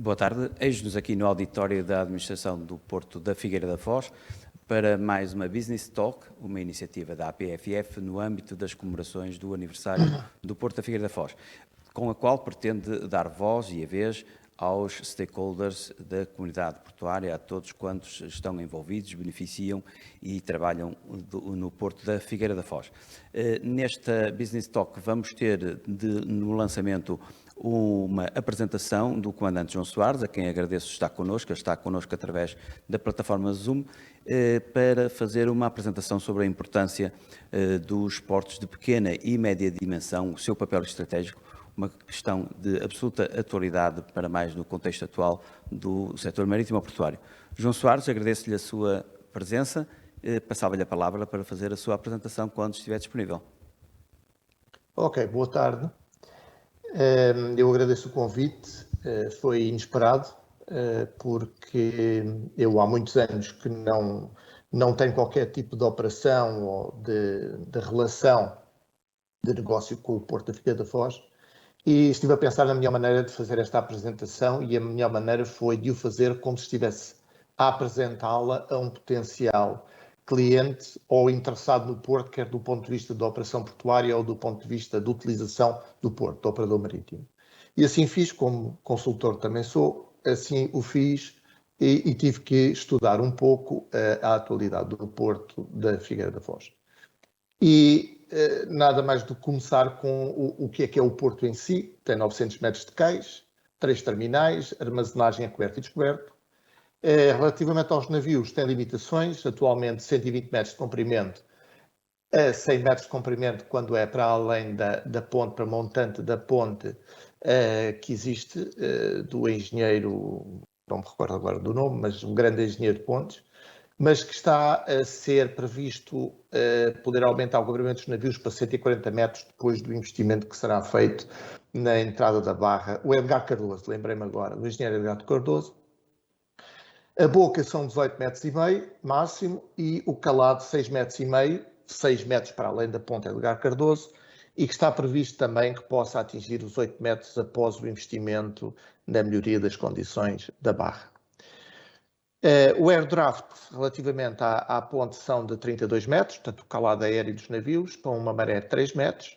Boa tarde. Eis-nos aqui no auditório da Administração do Porto da Figueira da Foz para mais uma Business Talk, uma iniciativa da APFF no âmbito das comemorações do aniversário do Porto da Figueira da Foz, com a qual pretende dar voz e a vez aos stakeholders da comunidade portuária, a todos quantos estão envolvidos, beneficiam e trabalham no Porto da Figueira da Foz. Nesta Business Talk vamos ter no lançamento uma apresentação do Comandante João Soares, a quem agradeço está connosco através da plataforma Zoom, para fazer uma apresentação sobre a importância dos portos de pequena e média dimensão, o seu papel estratégico, uma questão de absoluta atualidade para mais no contexto atual do setor marítimo portuário. João Soares, agradeço-lhe a sua presença, passava-lhe a palavra para fazer a sua apresentação quando estiver disponível. Ok, boa tarde. Eu agradeço o convite, foi inesperado, porque eu há muitos anos que não tenho qualquer tipo de operação ou de relação de negócio com o Porto da Figueira da Foz e estive a pensar na melhor maneira de fazer esta apresentação e a melhor maneira foi de o fazer como se estivesse a apresentá-la a um potencial cliente ou interessado no Porto, quer do ponto de vista da operação portuária ou do ponto de vista da utilização do Porto, do operador marítimo. E assim fiz, como consultor também sou, assim o fiz e tive que estudar um pouco a atualidade do Porto da Figueira da Foz. E nada mais do que começar com o que é o Porto em si. Tem 900 metros de cais, 3 terminais, armazenagem a coberto e descoberto. Relativamente aos navios, tem limitações, atualmente 120 metros de comprimento a 100 metros de comprimento quando é para além da ponte, para montante da ponte que existe, do engenheiro, não me recordo agora do nome, mas um grande engenheiro de pontes, mas que está a ser previsto poder aumentar o comprimento dos navios para 140 metros depois do investimento que será feito na entrada da Barra. O Edgar Cardoso, lembrei-me agora, o engenheiro Edgar Cardoso. A boca são 18 metros e meio, máximo, e o calado 6 metros e meio, 6 metros para além da ponte Edgar Cardoso, e que está previsto também que possa atingir os 8 metros após o investimento na melhoria das condições da barra. O airdraft, relativamente à ponte, são de 32 metros, portanto, o calado aéreo dos navios, para uma maré de 3 metros,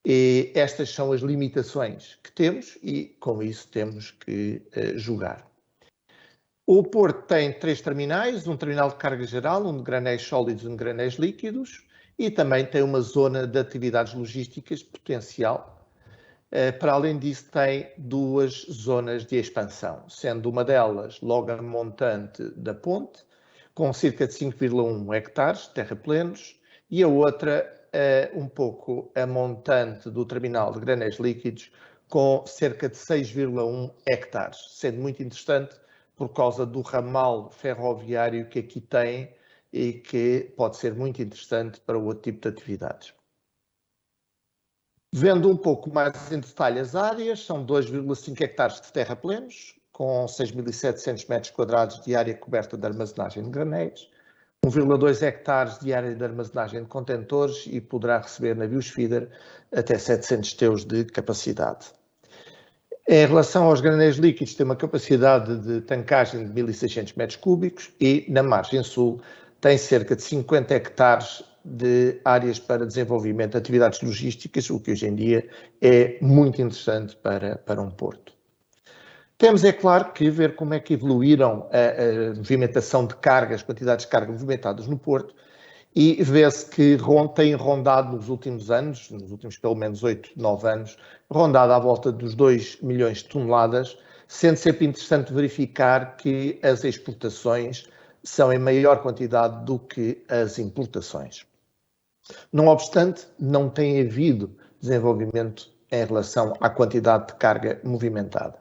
e estas são as limitações que temos e, com isso, temos que jogar. O Porto tem 3 terminais, um terminal de carga geral, um de granéis sólidos e um de granéis líquidos, e também tem uma zona de atividades logísticas potencial. Para além disso, tem 2 zonas de expansão, sendo uma delas logo a montante da ponte, com cerca de 5,1 hectares de terraplenos, e a outra um pouco a montante do terminal de granéis líquidos, com cerca de 6,1 hectares, sendo muito interessante por causa do ramal ferroviário que aqui tem e que pode ser muito interessante para outro tipo de atividades. Vendo um pouco mais em detalhe as áreas, são 2,5 hectares de terraplenos, com 6.700 metros quadrados de área coberta de armazenagem de granéis, 1,2 hectares de área de armazenagem de contentores e poderá receber navios feeder até 700 teus de capacidade. Em relação aos granéis líquidos, tem uma capacidade de tancagem de 1.600 metros cúbicos e, na margem sul, tem cerca de 50 hectares de áreas para desenvolvimento de atividades logísticas, o que hoje em dia é muito interessante para um porto. Temos, é claro, que ver como é que evoluíram a movimentação de cargas, quantidades de carga movimentadas no porto, e vê-se que tem rondado nos últimos anos, nos últimos pelo menos 8, 9 anos, rondado à volta dos 2 milhões de toneladas, sendo sempre interessante verificar que as exportações são em maior quantidade do que as importações. Não obstante, não tem havido desenvolvimento em relação à quantidade de carga movimentada.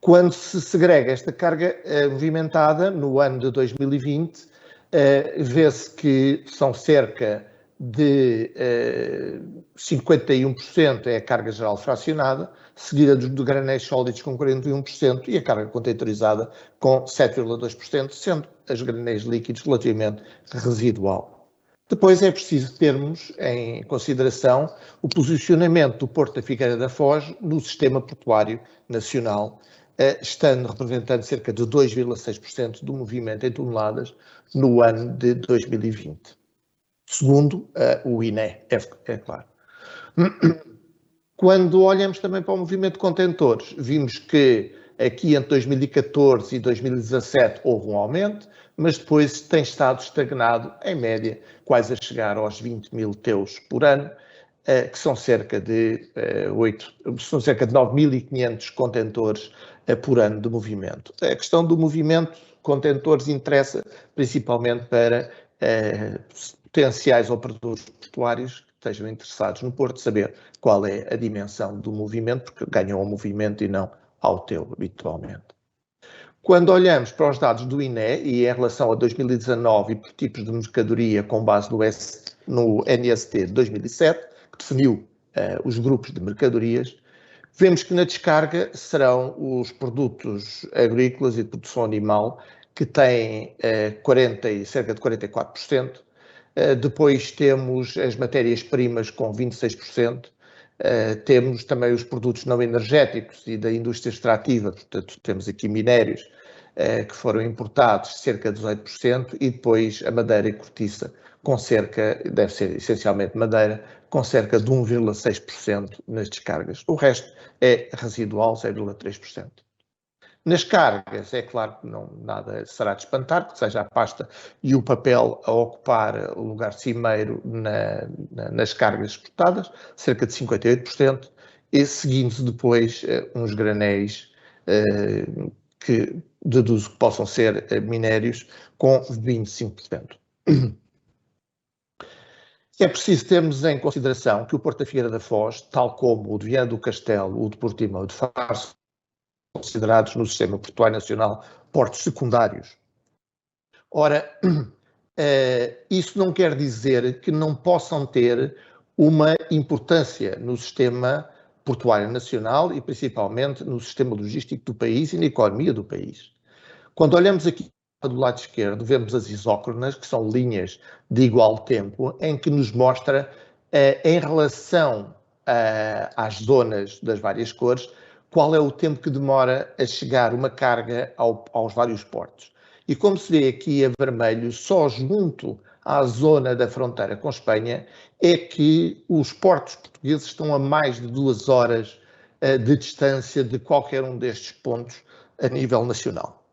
Quando se segrega esta carga movimentada, no ano de 2020, vê-se que são cerca de 51% é a carga geral fracionada, seguida de granéis sólidos com 41% e a carga containerizada com 7,2%, sendo as granéis líquidos relativamente residual. Depois é preciso termos em consideração o posicionamento do Porto da Figueira da Foz no sistema portuário nacional, estando representando cerca de 2,6% do movimento em toneladas no ano de 2020. Segundo o INE, é claro. Quando olhamos também para o movimento de contentores, vimos que aqui entre 2014 e 2017 houve um aumento, mas depois tem estado estagnado, em média, quase a chegar aos 20 mil TEUs por ano, que são cerca de 9.500 contentores por ano de movimento. A questão do movimento de contentores interessa principalmente para potenciais operadores portuários que estejam interessados no Porto, saber qual é a dimensão do movimento, porque ganham ao movimento e não ao TEU, habitualmente. Quando olhamos para os dados do INE e em relação a 2019 e por tipos de mercadoria com base no NST de 2007, que definiu os grupos de mercadorias, vemos que na descarga serão os produtos agrícolas e de produção animal, que têm cerca de 44%. Depois temos as matérias-primas com 26%. Temos também os produtos não energéticos e da indústria extrativa, portanto temos aqui minérios que foram importados, cerca de 18%, e depois a madeira e cortiça, deve ser essencialmente madeira, com cerca de 1,6% nas descargas. O resto é residual, 0,3%. Nas cargas, é claro que nada será de espantar, que seja a pasta e o papel a ocupar o lugar cimeiro nas cargas exportadas, cerca de 58%, e seguindo depois uns granéis que deduzo que possam ser minérios, com 25%. É preciso termos em consideração que o Porto da Figueira da Foz, tal como o de Viana do Castelo, o de Portimão e o de Faro, são considerados no Sistema Portuário Nacional portos secundários. Ora, isso não quer dizer que não possam ter uma importância no Sistema Portuário Nacional e principalmente no sistema logístico do país e na economia do país. Quando olhamos aqui do lado esquerdo, vemos as isócronas, que são linhas de igual tempo, em que nos mostra, em relação às zonas das várias cores, qual é o tempo que demora a chegar uma carga aos vários portos. E como se vê aqui a vermelho, só junto à zona da fronteira com Espanha, é que os portos portugueses estão a mais de 2 horas de distância de qualquer um destes pontos a nível nacional.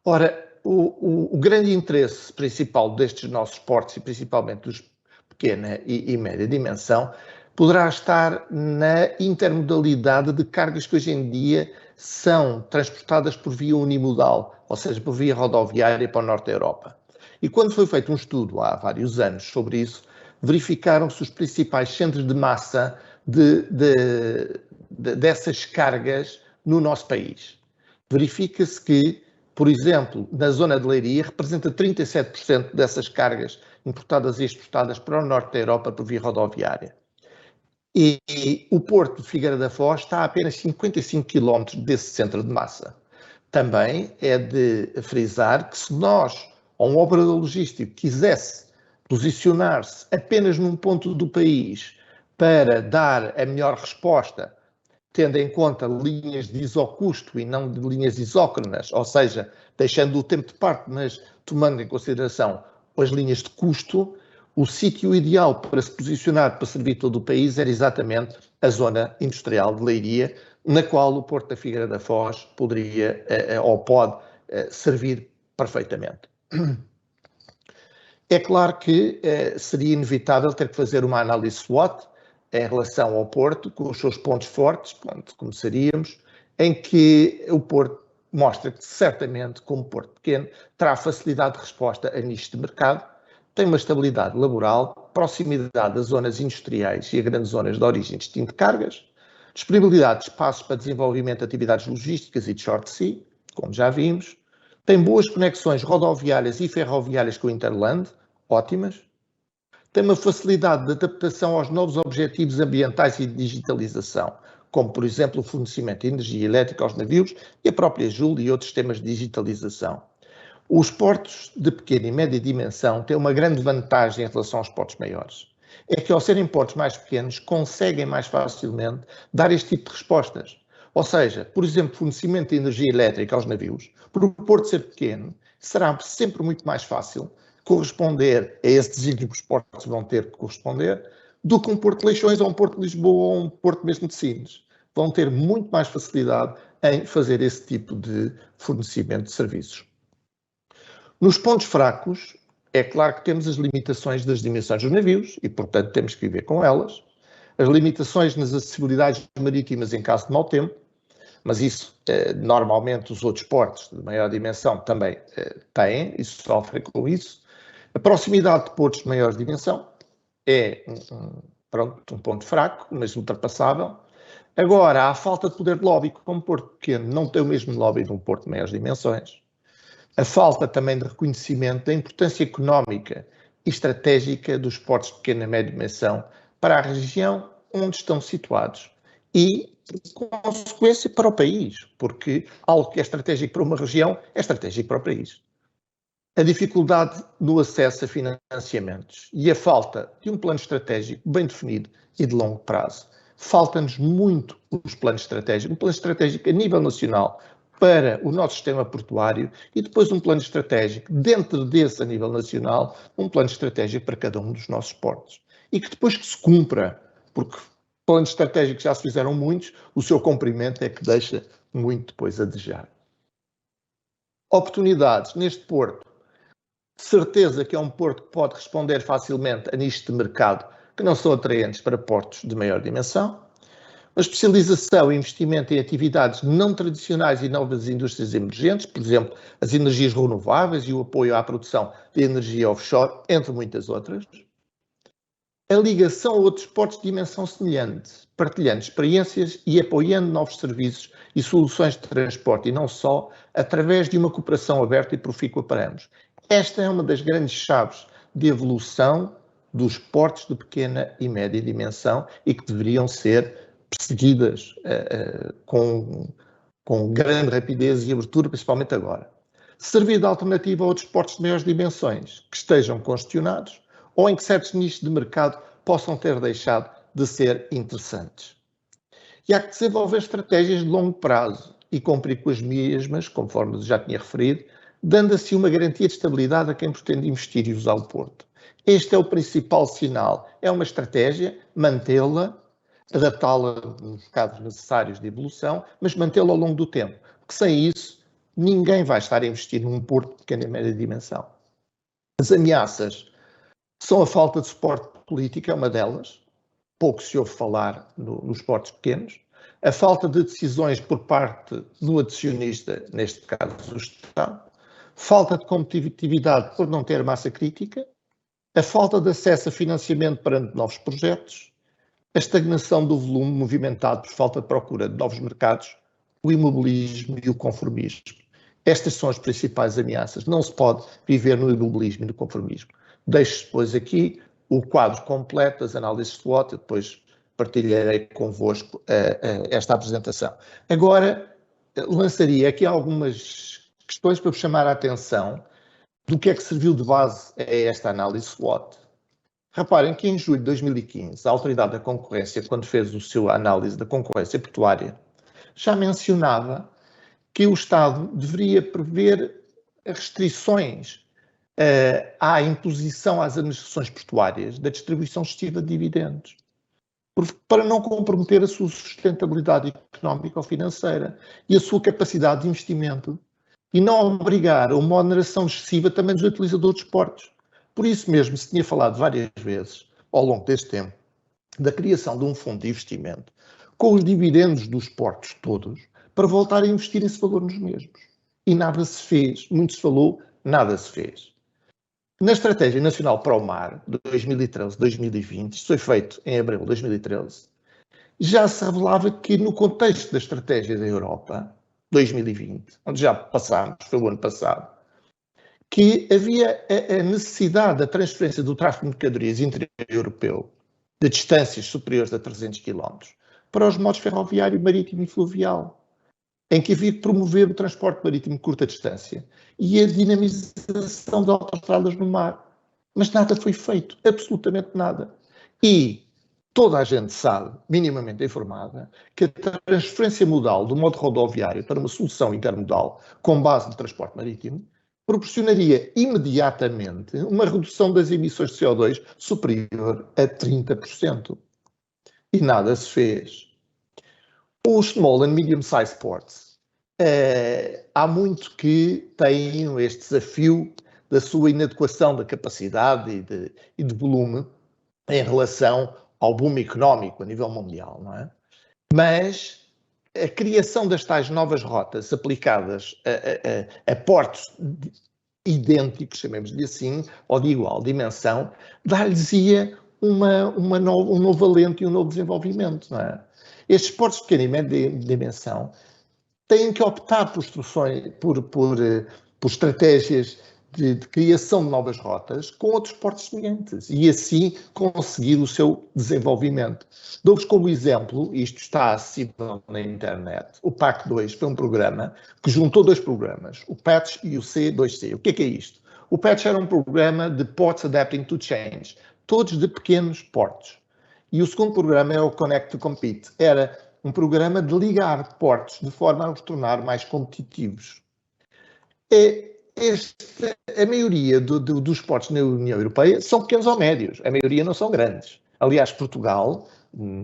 Ora, o grande interesse principal destes nossos portos, e principalmente dos pequena e média dimensão, poderá estar na intermodalidade de cargas que hoje em dia são transportadas por via unimodal, ou seja, por via rodoviária para o norte da Europa. E quando foi feito um estudo há vários anos sobre isso, verificaram-se os principais centros de massa dessas cargas no nosso país. Verifica-se que, por exemplo, na zona de Leiria, representa 37% dessas cargas importadas e exportadas para o norte da Europa por via rodoviária. E o Porto de Figueira da Foz está a apenas 55 km desse centro de massa. Também é de frisar que se nós, ou um operador logístico, quisesse posicionar-se apenas num ponto do país para dar a melhor resposta, tendo em conta linhas de isocusto e não de linhas isócronas, ou seja, deixando o tempo de parte, mas tomando em consideração as linhas de custo, o sítio ideal para se posicionar para servir todo o país era exatamente a zona industrial de Leiria, na qual o Porto da Figueira da Foz poderia ou pode servir perfeitamente. É claro que seria inevitável ter que fazer uma análise SWOT em relação ao Porto, com os seus pontos fortes, onde começaríamos, em que o Porto mostra que certamente, como Porto pequeno, terá facilidade de resposta a nichos de mercado, tem uma estabilidade laboral, proximidade das zonas industriais e a grandes zonas de origem e destino de cargas, disponibilidade de espaços para desenvolvimento de atividades logísticas e de short sea, como já vimos, tem boas conexões rodoviárias e ferroviárias com o Interland, ótimas, tem uma facilidade de adaptação aos novos objetivos ambientais e de digitalização, como, por exemplo, o fornecimento de energia elétrica aos navios e a própria Joule e outros sistemas de digitalização. Os portos de pequena e média dimensão têm uma grande vantagem em relação aos portos maiores. É que, ao serem portos mais pequenos, conseguem mais facilmente dar este tipo de respostas. Ou seja, por exemplo, fornecimento de energia elétrica aos navios, por o porto ser pequeno, será sempre muito mais fácil corresponder a esse desígnio que os portos vão ter que corresponder do que um Porto de Leixões ou um Porto de Lisboa ou um Porto mesmo de Sines. Vão ter muito mais facilidade em fazer esse tipo de fornecimento de serviços. Nos pontos fracos, é claro que temos as limitações das dimensões dos navios e, portanto, temos que viver com elas. As limitações nas acessibilidades marítimas em caso de mau tempo, mas isso, normalmente, os outros portos de maior dimensão também têm e sofrem com isso. A proximidade de portos de maior dimensão é um ponto fraco, mas ultrapassável. Agora, há a falta de poder de lobby, como um porto pequeno não tem o mesmo lobby de um porto de maiores dimensões. A falta também de reconhecimento da importância económica e estratégica dos portos de pequena e média dimensão para a região onde estão situados e, por consequência, para o país, porque algo que é estratégico para uma região é estratégico para o país. A dificuldade no acesso a financiamentos e a falta de um plano estratégico bem definido e de longo prazo. Falta-nos muito os planos estratégicos, um plano estratégico a nível nacional para o nosso sistema portuário e depois um plano estratégico dentro desse a nível nacional, um plano estratégico para cada um dos nossos portos. E que depois que se cumpra, porque planos estratégicos já se fizeram muitos, o seu cumprimento é que deixa muito depois a desejar. Oportunidades neste porto. Certeza que é um porto que pode responder facilmente a nichos de mercado que não são atraentes para portos de maior dimensão. A especialização e investimento em atividades não tradicionais e novas indústrias emergentes, por exemplo, as energias renováveis e o apoio à produção de energia offshore, entre muitas outras. A ligação a outros portos de dimensão semelhante, partilhando experiências e apoiando novos serviços e soluções de transporte, e não só, através de uma cooperação aberta e profícua para ambos. Esta é uma das grandes chaves de evolução dos portos de pequena e média dimensão e que deveriam ser perseguidas com grande rapidez e abertura, principalmente agora. Servir de alternativa a outros portos de maiores dimensões que estejam congestionados ou em que certos nichos de mercado possam ter deixado de ser interessantes. E há que desenvolver estratégias de longo prazo e cumprir com as mesmas, conforme já tinha referido, dando assim uma garantia de estabilidade a quem pretende investir e usar o porto. Este é o principal sinal. É uma estratégia, mantê-la, adaptá-la nos casos necessários de evolução, mas mantê-la ao longo do tempo. Porque sem isso, ninguém vai estar a investir num porto de pequena e média dimensão. As ameaças são a falta de suporte político, é uma delas. Pouco se ouve falar nos portos pequenos. A falta de decisões por parte do acionista, neste caso o Estado. Falta de competitividade por não ter massa crítica. A falta de acesso a financiamento para novos projetos. A estagnação do volume movimentado por falta de procura de novos mercados. O imobilismo e o conformismo. Estas são as principais ameaças. Não se pode viver no imobilismo e no conformismo. Deixo depois aqui o quadro completo das análises SWOT e depois partilharei convosco esta apresentação. Agora, lançaria aqui algumas questões para vos chamar a atenção do que é que serviu de base a esta análise SWOT. Reparem que em julho de 2015, a Autoridade da Concorrência, quando fez a sua análise da concorrência portuária, já mencionava que o Estado deveria prever restrições à imposição às administrações portuárias da distribuição excessiva de dividendos, para não comprometer a sua sustentabilidade económica ou financeira e a sua capacidade de investimento e não obrigar a uma oneração excessiva também dos utilizadores dos portos. Por isso mesmo se tinha falado várias vezes, ao longo deste tempo, da criação de um fundo de investimento com os dividendos dos portos todos para voltar a investir esse valor nos mesmos. E nada se fez. Muito se falou, nada se fez. Na Estratégia Nacional para o Mar, de 2013-2020, isto foi feito em abril de 2013, já se revelava que no contexto da Estratégia da Europa, 2020, onde já passámos, foi o ano passado, que havia a necessidade da transferência do tráfego de mercadorias intra-europeu de distâncias superiores a 300 km para os modos ferroviário, marítimo e fluvial, em que havia que promover o transporte marítimo de curta distância e a dinamização de autoestradas no mar. Mas nada foi feito, absolutamente nada. E toda a gente sabe, minimamente informada, que a transferência modal do modo rodoviário para uma solução intermodal com base no transporte marítimo proporcionaria imediatamente uma redução das emissões de CO2 superior a 30%. E nada se fez. Os Small and Medium-Sized Ports, há muito que têm este desafio da sua inadequação da capacidade e de volume em relação ao boom económico a nível mundial, não é? Mas a criação das tais novas rotas aplicadas a portos idênticos, chamemos-lhe assim, ou de igual dimensão, dar-lhes-ia um novo alento e um novo desenvolvimento, não é? Estes portos de pequena e média dimensão têm que optar por estratégias de criação de novas rotas com outros portos semelhantes e assim conseguir o seu desenvolvimento. Dou-vos como exemplo, isto está acessível na internet, o PAC2 foi um programa que juntou dois programas, o PATCH e o C2C. O que é isto? O PATCH era um programa de Ports Adapting to Change, todos de pequenos portos. E o segundo programa é o Connect to Compete, era um programa de ligar portos de forma a os tornar mais competitivos. A maioria dos portos na União Europeia são pequenos ou médios, a maioria não são grandes. Aliás, Portugal,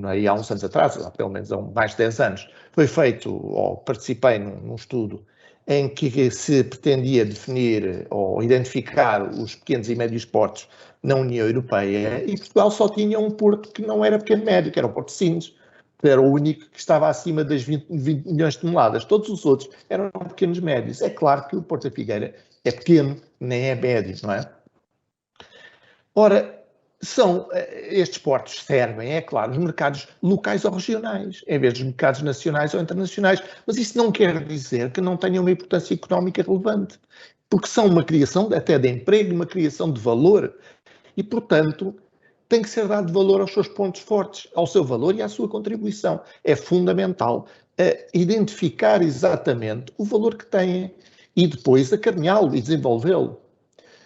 aí há uns anos atrás, há pelo menos há mais de 10 anos, foi feito, ou participei num estudo, em que se pretendia definir ou identificar os pequenos e médios portos na União Europeia, e Portugal só tinha um porto que não era pequeno médio, que era o Porto de Sines, que era o único que estava acima das 20 milhões de toneladas. Todos os outros eram pequenos médios. É claro que o Porto da Figueira é pequeno, nem é médio, não é? Ora, estes portos servem, é claro, os mercados locais ou regionais, em vez dos mercados nacionais ou internacionais. Mas isso não quer dizer que não tenham uma importância económica relevante, porque são uma criação até de emprego, uma criação de valor. E, portanto, tem que ser dado valor aos seus pontos fortes, ao seu valor e à sua contribuição. É fundamental identificar exatamente o valor que têm e depois acarinhá-lo e desenvolvê-lo.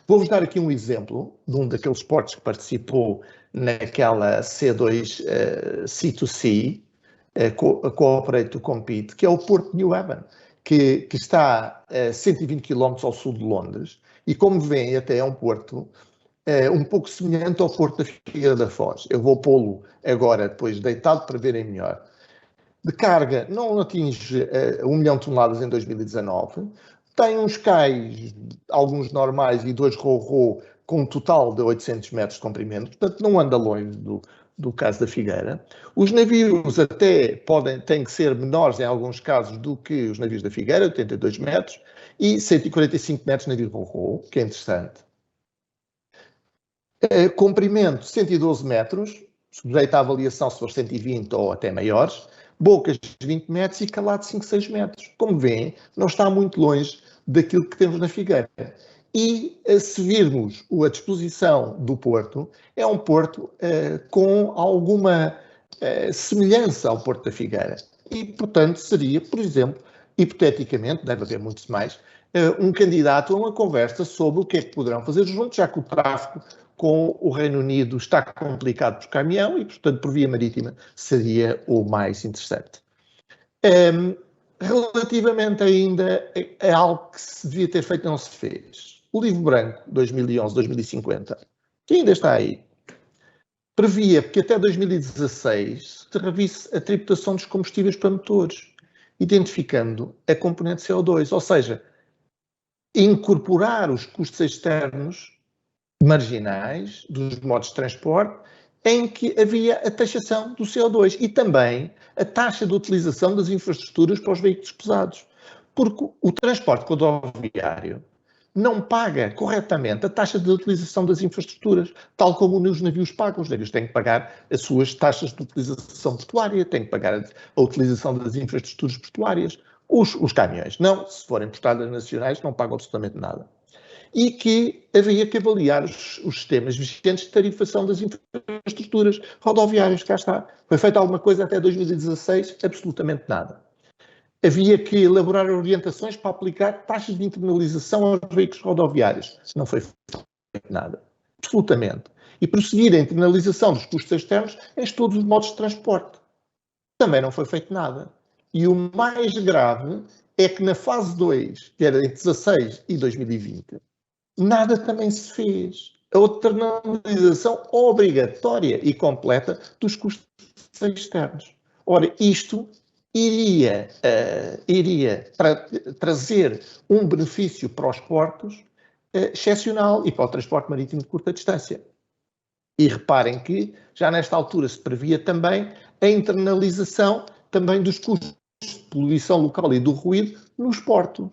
Vou-vos dar aqui um exemplo de um daqueles portos que participou naquela C2 C2C, Cooperate to Compete, que é o Porto de New Haven, que está a 120 km ao sul de Londres e, como veem, até é um porto um pouco semelhante ao Porto da Figueira da Foz. Eu vou pô-lo agora, depois deitado, para verem melhor. De carga, não atinge 1 milhão de toneladas em 2019. Tem uns cais, alguns normais e 2 ro-ro, com um total de 800 metros de comprimento. Portanto, não anda longe do caso da Figueira. Os navios até têm que ser menores, em alguns casos, do que os navios da Figueira, 82 metros, e 145 metros navio ro-ro, que é interessante. Comprimento 112 metros, sujeito à avaliação se for 120 ou até maiores, bocas 20 metros e calado 5, 6 metros. Como veem, não está muito longe daquilo que temos na Figueira. E se virmos a disposição do porto, é um porto com alguma semelhança ao Porto da Figueira. E, portanto, seria, por exemplo, hipoteticamente, deve haver muitos mais, um candidato a uma conversa sobre o que é que poderão fazer juntos, já que o tráfego com o Reino Unido está complicado por caminhão e, portanto, por via marítima seria o mais interessante. Relativamente ainda a algo que se devia ter feito e não se fez. O Livro Branco 2011-2050, que ainda está aí, previa que até 2016 se revisse a tributação dos combustíveis para motores, identificando a componente CO2, ou seja, incorporar os custos externos marginais dos modos de transporte em que havia a taxação do CO2 e também a taxa de utilização das infraestruturas para os veículos pesados. Porque o transporte rodoviário não paga corretamente a taxa de utilização das infraestruturas, tal como os navios pagam. Os navios têm que pagar as suas taxas de utilização portuária, têm que pagar a utilização das infraestruturas portuárias. Os caminhões não, se forem portadas nacionais, não pagam absolutamente nada. E que havia que avaliar os sistemas vigentes de tarifação das infraestruturas rodoviárias. Cá está. Foi feita alguma coisa até 2016? Absolutamente nada. Havia que elaborar orientações para aplicar taxas de internalização aos veículos rodoviários. Não foi feito nada. Absolutamente. e prosseguir a internalização dos custos externos em todos os modos de transporte. Também não foi feito nada. E o mais grave é que na fase 2, que era entre 16 e 2020, nada também se fez. A internalização obrigatória e completa dos custos externos. Ora, isto iria trazer um benefício para os portos excepcional e para o transporte marítimo de curta distância. E reparem que já nesta altura se previa também a internalização também dos custos de poluição local e do ruído nos portos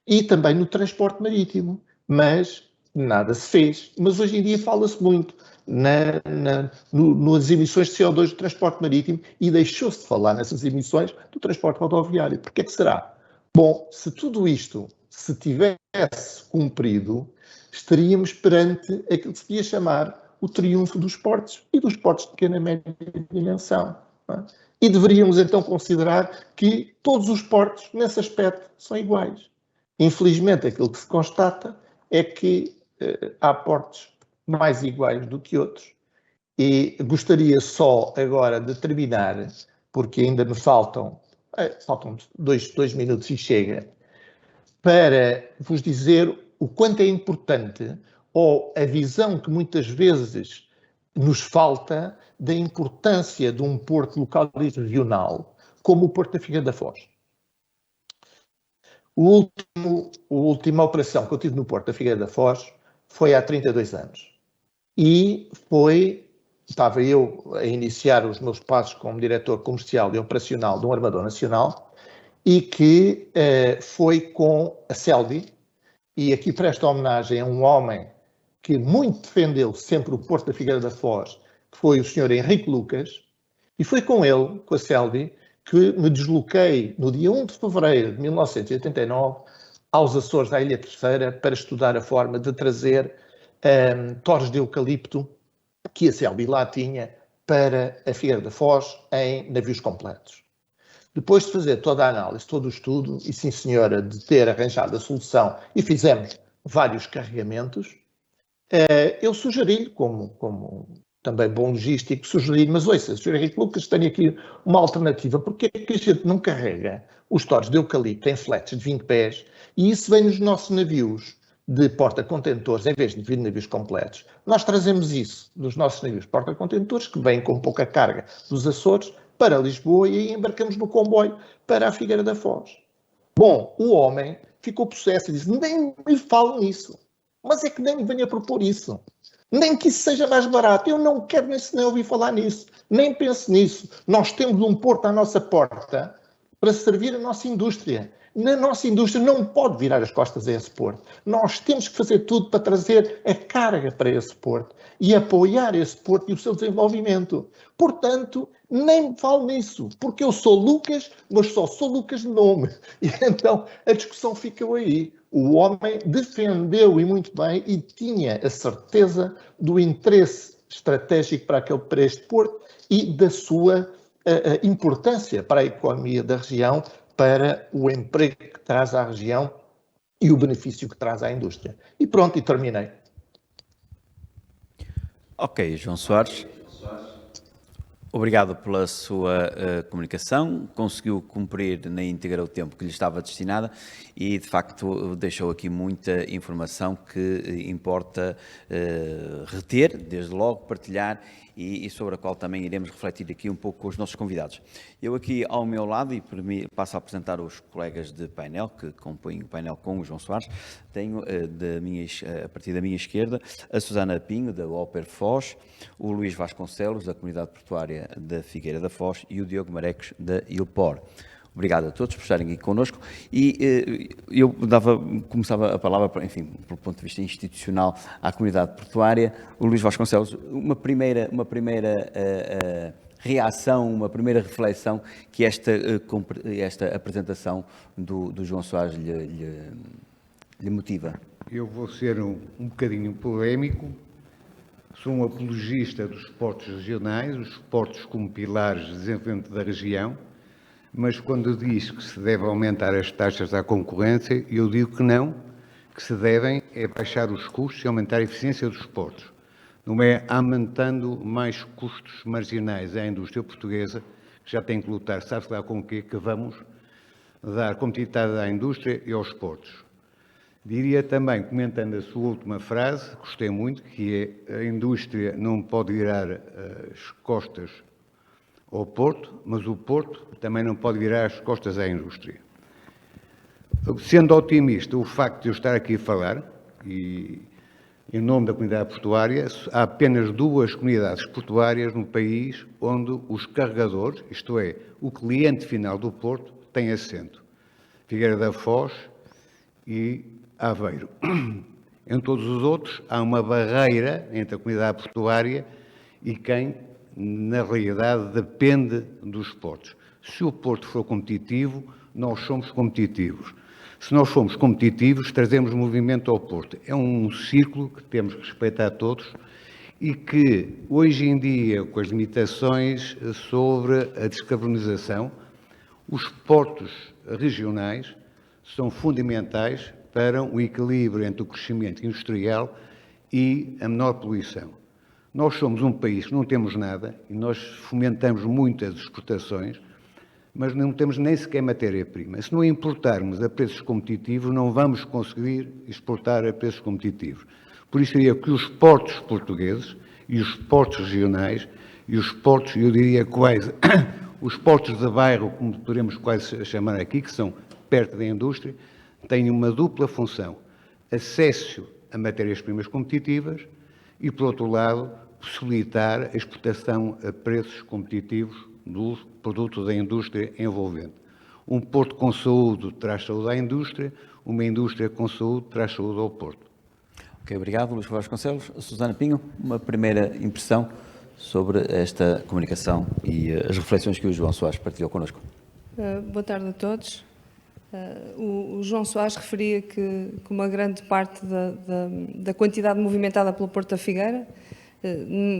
e também no transporte marítimo. Mas nada se fez. Mas hoje em dia fala-se muito nas emissões de CO2 do transporte marítimo e deixou-se de falar nessas emissões do transporte rodoviário. Por que é que será? Bom, se tudo isto se tivesse cumprido, estaríamos perante aquilo que se podia chamar o triunfo dos portos e dos portos de pequena e média dimensão. E deveríamos então considerar que todos os portos, nesse aspecto, são iguais. Infelizmente, aquilo que se constata é que há portos mais iguais do que outros. E gostaria só agora de terminar, porque ainda me faltam 2 minutos e chega, para vos dizer o quanto é importante, ou a visão que muitas vezes nos falta da importância de um porto local e regional, como o Porto da Figueira da Foz. A última operação que eu tive no Porto da Figueira da Foz foi há 32 anos. E estava eu a iniciar os meus passos como diretor comercial e operacional de um armador nacional, e que foi com a Selby, e aqui presto homenagem a um homem que muito defendeu sempre o Porto da Figueira da Foz, que foi o Sr. Henrique Lucas, e foi com ele, com a Selby, que me desloquei no dia 1 de fevereiro de 1989 aos Açores, à Ilha Terceira, para estudar a forma de trazer torres de eucalipto que a Selby lá tinha para a Figueira da Foz em navios completos. Depois de fazer toda a análise, todo o estudo, e sim senhora, de ter arranjado a solução, e fizemos vários carregamentos, eu sugeri-lhe, como também bom logístico, sugeri-lhe, mas ouça, Sr. Henrique Lucas, tenho aqui uma alternativa, porque é que a gente não carrega os torres de eucalipto em fletes de 20 pés, e isso vem nos nossos navios de porta-contentores, em vez de vir navios completos. Nós trazemos isso nos nossos navios porta-contentores, que vêm com pouca carga dos Açores, para Lisboa, e aí embarcamos no comboio para a Figueira da Foz. Bom, o homem ficou possesso e disse, nem me fale nisso, mas é que nem me venha propor isso. Nem que isso seja mais barato. Eu não quero nem ouvir falar nisso. Nem penso nisso. Nós temos um porto à nossa porta para servir a nossa indústria. Na nossa indústria não pode virar as costas a esse porto. Nós temos que fazer tudo para trazer a carga para esse porto e apoiar esse porto e o seu desenvolvimento. Portanto, nem me falo nisso, porque eu sou Lucas, mas só sou Lucas de nome. E então a discussão ficou aí. O homem defendeu e muito bem e tinha a certeza do interesse estratégico para este porto e da sua importância para a economia da região, para o emprego que traz à região e o benefício que traz à indústria. E pronto, e terminei. Ok, João Soares. Obrigado pela sua comunicação, conseguiu cumprir na íntegra o tempo que lhe estava destinado e, de facto, deixou aqui muita informação que importa reter, desde logo partilhar e sobre a qual também iremos refletir aqui um pouco com os nossos convidados. Eu aqui ao meu lado, e por mim passo a apresentar os colegas de painel, que compõem o painel com o João Soares, tenho a partir da minha esquerda a Susana Pinho, da Oper Foz, o Luís Vasconcelos, da Comunidade Portuária da Figueira da Foz, e o Diogo Marecos, da ILPOR. Obrigado a todos por estarem aqui connosco e eu começava a palavra, enfim, pelo ponto de vista institucional, à comunidade portuária. O Luís Vasconcelos, uma primeira reação, uma primeira reflexão que esta apresentação do João Soares lhe motiva. Eu vou ser um bocadinho polémico. Sou um apologista dos portos regionais, os portos como pilares de desenvolvimento da região, mas quando diz que se deve aumentar as taxas à concorrência, eu digo que não, que se devem baixar os custos e aumentar a eficiência dos portos. não é aumentando mais custos marginais à indústria portuguesa, que já tem que lutar, sabe-se lá com o quê, que vamos dar competitividade à indústria e aos portos. Diria também, comentando a sua última frase, gostei muito, que é a indústria não pode virar as costas ao Porto, mas o Porto também não pode virar as costas à indústria. Sendo otimista, o facto de eu estar aqui a falar, e em nome da comunidade portuária, há apenas 2 comunidades portuárias no país onde os carregadores, isto é, o cliente final do Porto, tem assento. Figueira da Foz e Aveiro. Em todos os outros, há uma barreira entre a comunidade portuária e quem, na realidade, depende dos portos. Se o Porto for competitivo, nós somos competitivos. Se nós formos competitivos, trazemos movimento ao Porto. É um ciclo que temos que respeitar todos e que, hoje em dia, com as limitações sobre a descarbonização, os portos regionais são fundamentais para o equilíbrio entre o crescimento industrial e a menor poluição. Nós somos um país que não temos nada e nós fomentamos muitas exportações, mas não temos nem sequer matéria-prima. Se não importarmos a preços competitivos, não vamos conseguir exportar a preços competitivos. Por isso, diria que os portos portugueses e os portos regionais e os portos, eu diria quase, os portos de bairro, como podemos quase chamar aqui, que são perto da indústria, têm uma dupla função: acesso a matérias-primas competitivas e, por outro lado, possibilitar a exportação a preços competitivos do produto da indústria envolvente. Um porto com saúde traz saúde à indústria, uma indústria com saúde traz saúde ao porto. Ok, obrigado, Luís Vasconcelos. Susana Pinho, uma primeira impressão sobre esta comunicação e as reflexões que o João Soares partilhou connosco. Boa tarde a todos. O João Soares referia que uma grande parte da quantidade movimentada pelo Porto da Figueira,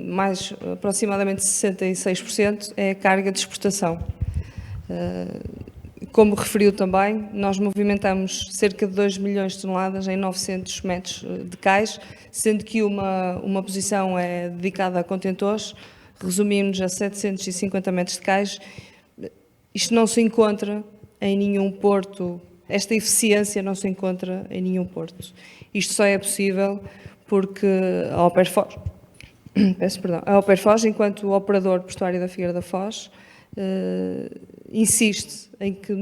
mais aproximadamente 66%, é a carga de exportação. Como referiu também, nós movimentamos cerca de 2 milhões de toneladas em 900 metros de cais, sendo que uma posição é dedicada a contentores, resumimos a 750 metros de cais. Isto não se encontra em nenhum porto, esta eficiência não se encontra em nenhum porto. Isto só é possível porque a Operfoz, a Operfoz, enquanto operador portuário da Figueira da Foz, insiste em que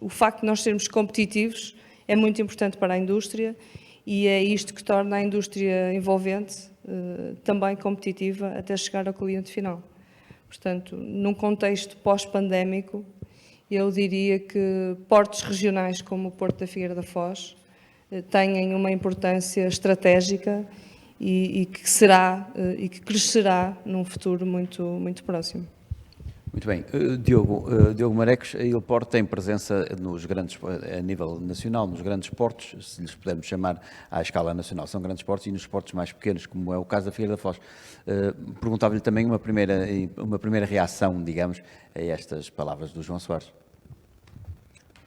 o facto de nós sermos competitivos é muito importante para a indústria e é isto que torna a indústria envolvente também competitiva até chegar ao cliente final. Portanto, num contexto pós-pandémico, eu diria que portos regionais como o Porto da Figueira da Foz têm uma importância estratégica e que crescerá num futuro muito, muito próximo. Muito bem. Diogo Marecos, a Ilport tem presença a nível nacional, nos grandes portos, se lhes pudermos chamar à escala nacional. São grandes portos e nos portos mais pequenos, como é o caso da Figueira da Foz. Perguntava-lhe também uma primeira reação, digamos, a estas palavras do João Soares.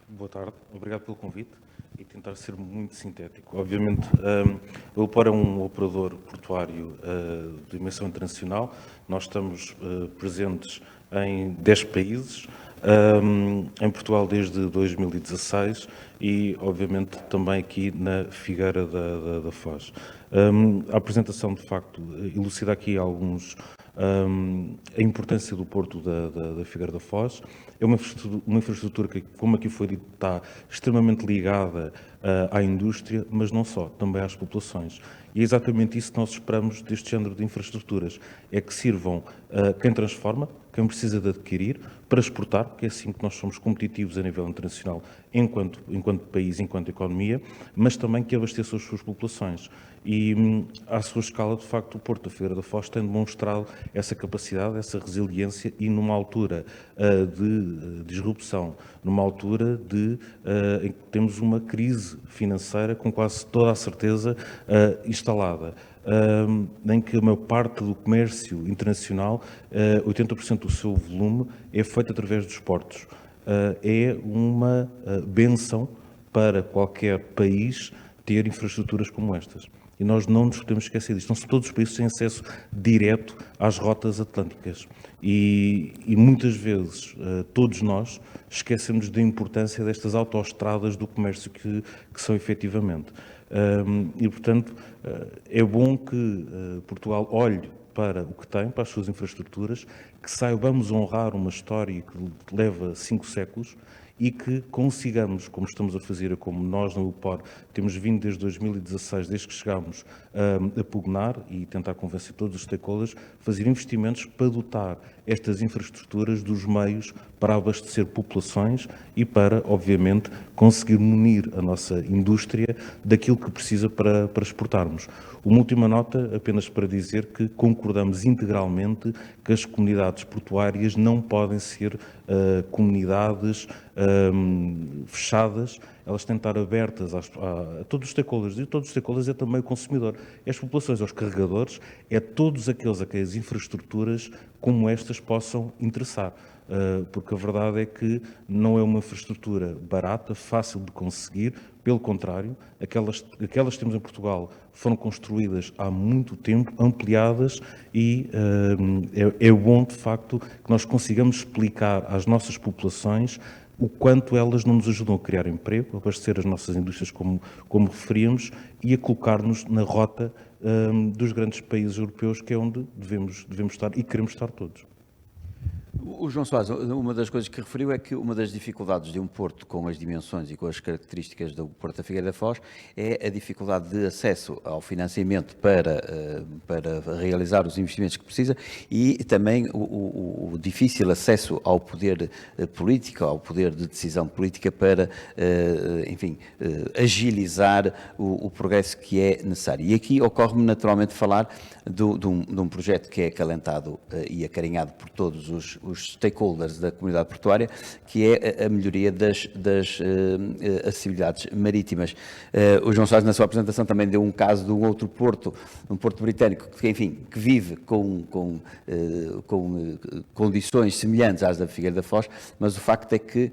Boa tarde, obrigado pelo convite e tentar ser muito sintético. Obviamente, o Ilport é um operador portuário de dimensão internacional. Nós estamos presentes em 10 países, em Portugal desde 2016 e, obviamente, também aqui na Figueira da Foz. A apresentação, de facto, elucida aqui a importância do Porto da Figueira da Foz. É uma infraestrutura que, como aqui foi dito, está extremamente ligada à indústria, mas não só, também às populações. E é exatamente isso que nós esperamos deste género de infraestruturas, é que sirvam quem transforma, quem precisa de adquirir, para exportar, porque é assim que nós somos competitivos a nível internacional, enquanto país, enquanto economia, mas também que abasteça as suas populações. E, à sua escala, de facto, o Porto da Figueira da Foz tem demonstrado essa capacidade, essa resiliência e numa altura de disrupção, numa altura em que temos uma crise financeira com quase toda a certeza instalada, em que a maior parte do comércio internacional, 80% do seu volume, é feito através dos portos. É uma bênção para qualquer país ter infraestruturas como estas. E nós não nos podemos esquecer disto. Não são todos os países têm acesso direto às rotas atlânticas. E muitas vezes todos nós esquecemos da importância destas autoestradas do comércio que são efetivamente. E, portanto, é bom que Portugal olhe para o que tem, para as suas infraestruturas, que saibamos honrar uma história que leva 5 séculos e que consigamos, como estamos a fazer, como nós na UPOR temos vindo desde 2016, desde que chegámos a pugnar e tentar convencer todos os stakeholders, fazer investimentos para dotar estas infraestruturas dos meios para abastecer populações e para, obviamente, conseguir munir a nossa indústria daquilo que precisa para exportarmos. Uma última nota, apenas para dizer que concordamos integralmente que as comunidades portuárias não podem ser comunidades fechadas, elas têm de estar abertas a todos os stakeholders, e todos os stakeholders é também o consumidor, é as populações, aos carregadores, é todos aqueles a quem as infraestruturas como estas possam interessar. Porque a verdade é que não é uma infraestrutura barata, fácil de conseguir, pelo contrário, aquelas que temos em Portugal foram construídas há muito tempo, ampliadas e é bom, de facto, que nós consigamos explicar às nossas populações o quanto elas não nos ajudam a criar emprego, a abastecer as nossas indústrias, como referíamos, e a colocar-nos na rota dos grandes países europeus, que é onde devemos estar e queremos estar todos. O João Soares, uma das coisas que referiu é que uma das dificuldades de um porto com as dimensões e com as características do Porto da Figueira da Foz é a dificuldade de acesso ao financiamento para realizar os investimentos que precisa e também o difícil acesso ao poder político, ao poder de decisão política para, enfim, agilizar o progresso que é necessário. E aqui ocorre-me naturalmente falar de um projeto que é acalentado e acarinhado por todos os stakeholders da comunidade portuária, que é a melhoria das acessibilidades marítimas. O João Soares, na sua apresentação, também deu um caso de um outro porto, um porto britânico, que, enfim, que vive com condições semelhantes às da Figueira da Foz, mas o facto é que,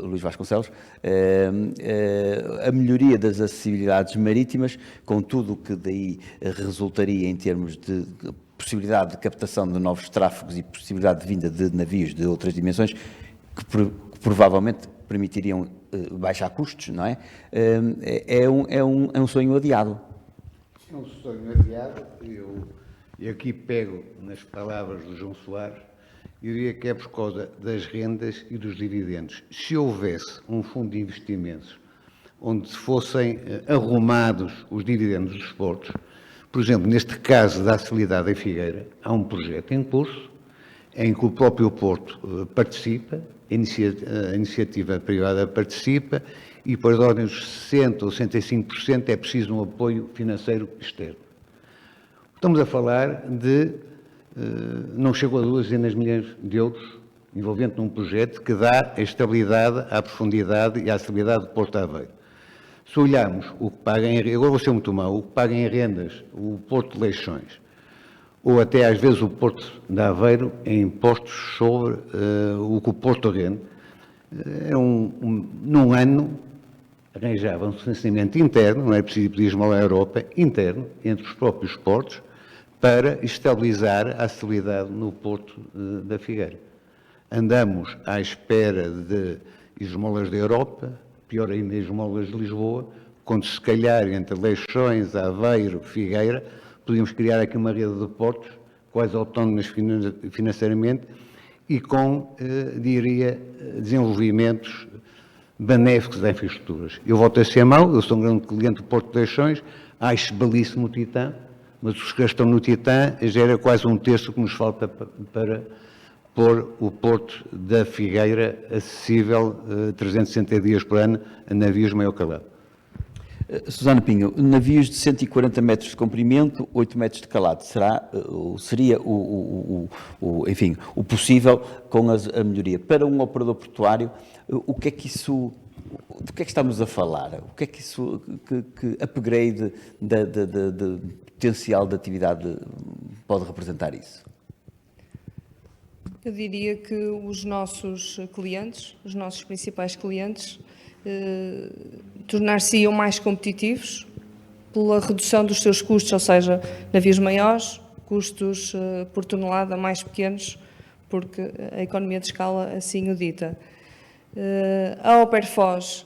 Luís Vasconcelos, a melhoria das acessibilidades marítimas, com tudo o que daí resultaria em termos de possibilidade de captação de novos tráfegos e possibilidade de vinda de navios de outras dimensões que provavelmente permitiriam baixar custos, não é? É um sonho adiado. É um sonho adiado. Eu aqui pego nas palavras do João Soares e diria que é por causa das rendas e dos dividendos. Se houvesse um fundo de investimentos onde fossem arrumados os dividendos dos portos, por exemplo, neste caso da acessibilidade em Figueira, há um projeto em curso em que o próprio Porto participa, a iniciativa privada participa e para as ordens dos 60% ou 65% é preciso um apoio financeiro externo. Estamos a falar de, não chegou a 2 dezenas de milhões de euros, envolvente num projeto que dá a estabilidade, a profundidade e a acessibilidade do Porto de Aveiro. Se olharmos o que paga em, agora vou ser muito mau, o que paga em rendas o Porto de Leixões, ou até às vezes o Porto de Aveiro em impostos sobre o que o Porto rende, num ano arranjava um financiamento interno, não é preciso pedir esmola à Europa, interno, entre os próprios portos, para estabilizar a acessibilidade no Porto da Figueira. Andamos à espera de esmolas da Europa, pior ainda esmolas de Lisboa, quando se calhar entre Leixões, Aveiro, Figueira, podíamos criar aqui uma rede de portos, quase autónomas financeiramente, e com, diria, desenvolvimentos benéficos das infraestruturas. Eu volto a ser mau, eu sou um grande cliente do Porto de Leixões, acho belíssimo o Titã, mas os que estão no Titã já era quase um terço que nos falta para pôr o Porto da Figueira acessível 360 dias por ano a navios meio calado. Susana Pinho, navios de 140 metros de comprimento, 8 metros de calado, seria enfim, o possível com a melhoria. Para um operador portuário, do que é que estamos a falar? O que é que isso, que upgrade de potencial de atividade pode representar isso? Eu diria que os nossos clientes, os nossos principais clientes, tornar-se-iam mais competitivos pela redução dos seus custos, ou seja, navios maiores, custos por tonelada mais pequenos, porque a economia de escala assim o dita. A Operfoz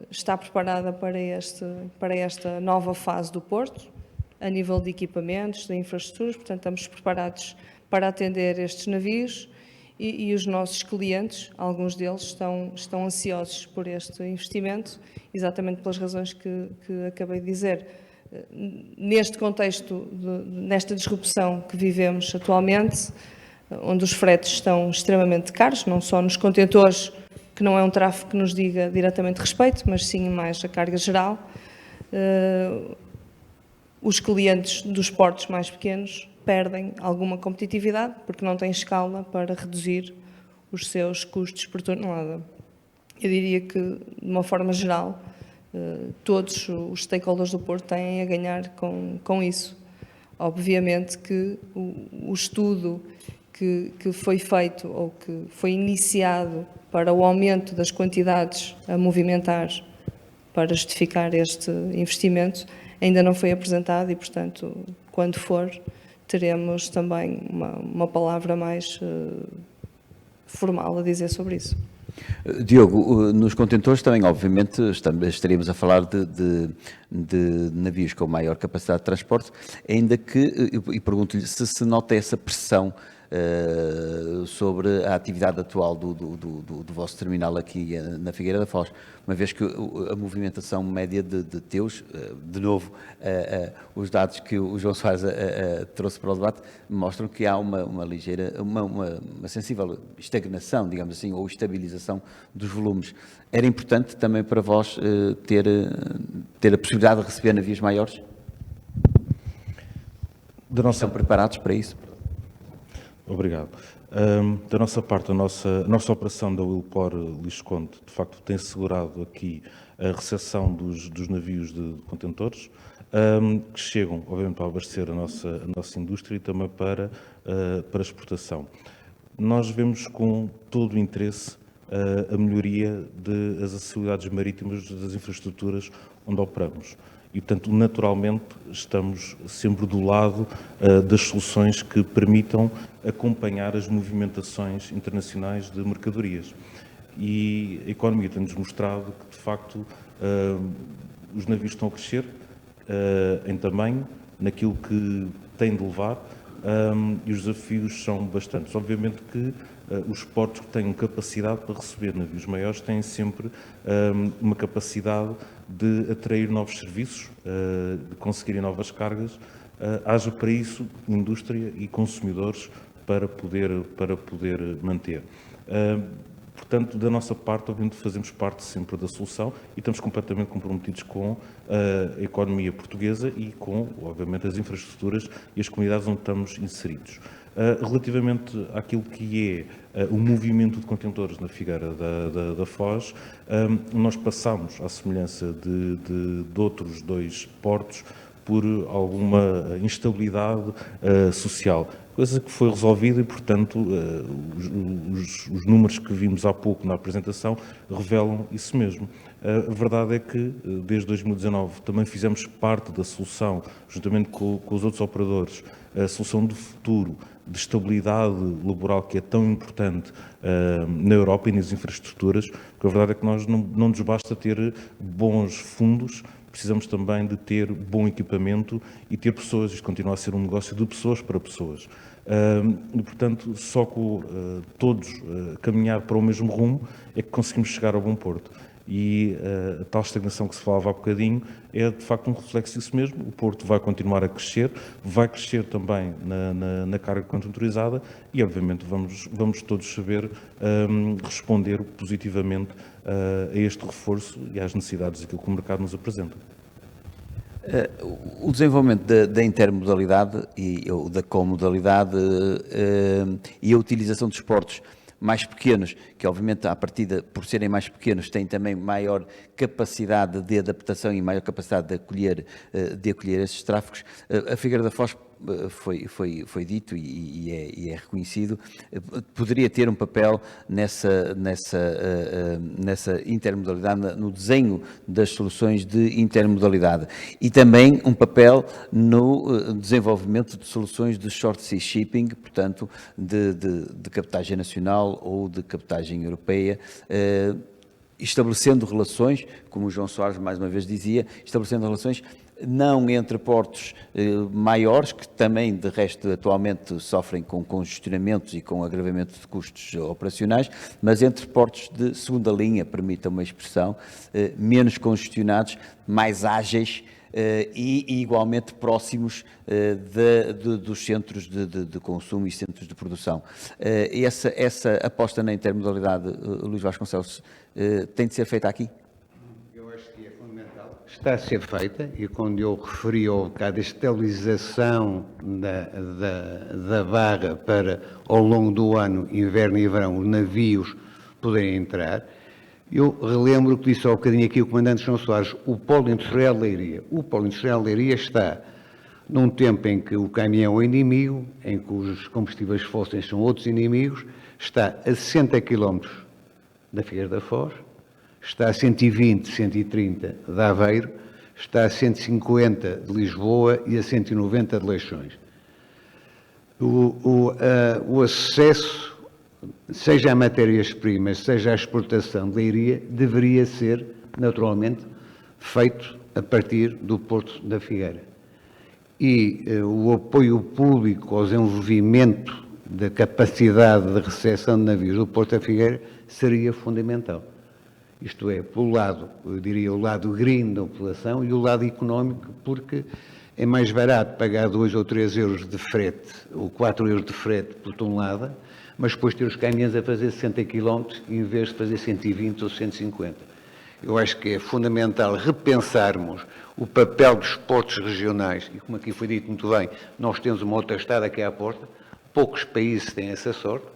está preparada para esta nova fase do Porto, a nível de equipamentos, de infraestruturas, portanto estamos preparados para atender estes navios e os nossos clientes, alguns deles estão ansiosos por este investimento, exatamente pelas razões que acabei de dizer. Neste contexto, nesta disrupção que vivemos atualmente, onde os fretes estão extremamente caros, não só nos contentores, que não é um tráfego que nos diga diretamente respeito, mas sim mais a carga geral, os clientes dos portos mais pequenos perdem alguma competitividade porque não têm escala para reduzir os seus custos por tonelada. Eu diria que, de uma forma geral, todos os stakeholders do Porto têm a ganhar com isso. Obviamente que o estudo que foi feito ou que foi iniciado para o aumento das quantidades a movimentar para justificar este investimento ainda não foi apresentado e, portanto, quando for, teremos também uma palavra mais formal a dizer sobre isso. Diogo, nos contentores também, obviamente, estaríamos a falar de navios com maior capacidade de transporte, ainda que, e pergunto-lhe se nota essa pressão sobre a atividade atual do vosso terminal aqui na Figueira da Foz, uma vez que a movimentação média de teus, de novo, os dados que o João Soares trouxe para o debate, mostram que há uma ligeira, uma sensível estagnação, digamos assim, ou estabilização dos volumes. Era importante também para vós ter a possibilidade de receber navios maiores? Estão preparados para isso? Obrigado. Da nossa parte, a nossa operação da Wilpor Lisconde, de facto, tem assegurado aqui a recepção dos navios de contentores, que chegam, obviamente, para abastecer a nossa indústria e também para exportação. Nós vemos com todo o interesse a melhoria das acessibilidades marítimas das infraestruturas onde operamos. E, portanto, naturalmente, estamos sempre do lado das soluções que permitam acompanhar as movimentações internacionais de mercadorias. E a economia tem-nos mostrado que, de facto, os navios estão a crescer em tamanho, naquilo que têm de levar, e os desafios são bastantes. Obviamente que os portos que têm capacidade para receber navios maiores têm sempre uma capacidade de atrair novos serviços, de conseguirem novas cargas, haja para isso indústria e consumidores para poder manter. Portanto, da nossa parte, obviamente, fazemos parte sempre da solução e estamos completamente comprometidos com a economia portuguesa e com, obviamente, as infraestruturas e as comunidades onde estamos inseridos. Relativamente àquilo que é o movimento de contentores na Figueira da Foz, nós passamos, à semelhança de outros dois portos, por alguma instabilidade social, coisa que foi resolvida e, portanto, os números que vimos há pouco na apresentação revelam isso mesmo. A verdade é que, desde 2019, também fizemos parte da solução, juntamente com os outros operadores, a solução do futuro, de estabilidade laboral que é tão importante na Europa e nas infraestruturas, porque a verdade é que nós não nos basta ter bons fundos, precisamos também de ter bom equipamento e ter pessoas. Isto continua a ser um negócio de pessoas para pessoas. E, portanto, só com todos caminhar para o mesmo rumo é que conseguimos chegar ao bom porto. E a tal estagnação que se falava há bocadinho é, de facto, um reflexo disso mesmo. O Porto vai continuar a crescer, vai crescer também na carga contentorizada e, obviamente, vamos todos saber responder positivamente a este reforço e às necessidades daquilo que o mercado nos apresenta. O desenvolvimento da intermodalidade e da comodalidade e a utilização dos portos mais pequenos, que obviamente à partida, por serem mais pequenos, têm também maior capacidade de adaptação e maior capacidade de acolher esses tráfegos. A Figueira da Foz foi dito e é reconhecido, poderia ter um papel nessa intermodalidade, no desenho das soluções de intermodalidade e também um papel no desenvolvimento de soluções de short sea shipping, portanto, de cabotagem nacional ou de cabotagem europeia, estabelecendo relações, como o João Soares mais uma vez dizia, estabelecendo relações não entre portos maiores, que também, de resto, atualmente sofrem com congestionamentos e com agravamento de custos operacionais, mas entre portos de segunda linha, permita uma expressão, menos congestionados, mais ágeis, e igualmente próximos dos centros de consumo e centros de produção. Essa aposta na intermodalidade, Luís Vasconcelos, tem de ser feita aqui? Eu acho que é fundamental. Está a ser feita, e quando eu referi ao bocado a estabilização da barra para, ao longo do ano, inverno e verão, os navios poderem entrar, eu relembro o que disse há um bocadinho aqui o Comandante João Soares, o Polo Industrial de Leiria. O Polo Industrial de Leiria está num tempo em que o caminhão é o inimigo, em que os combustíveis fósseis são outros inimigos, está a 60 km da Figueira da Foz, está a 120, 130 de Aveiro, está a 150 de Lisboa e a 190 de Leixões. O acesso, seja a matérias-primas, seja a exportação de Leiria, deveria ser, naturalmente, feito a partir do Porto da Figueira. E o apoio público ao desenvolvimento da capacidade de recepção de navios do Porto da Figueira seria fundamental. Isto é, pelo lado, eu diria, o lado green da população e o lado económico, porque é mais barato pagar 2 ou 3 euros de frete, ou 4 euros de frete por tonelada, mas depois ter os caminhões a fazer 60 km em vez de fazer 120 ou 150. Eu acho que é fundamental repensarmos o papel dos portos regionais, e como aqui foi dito muito bem, nós temos uma autoestrada aqui à porta, poucos países têm essa sorte,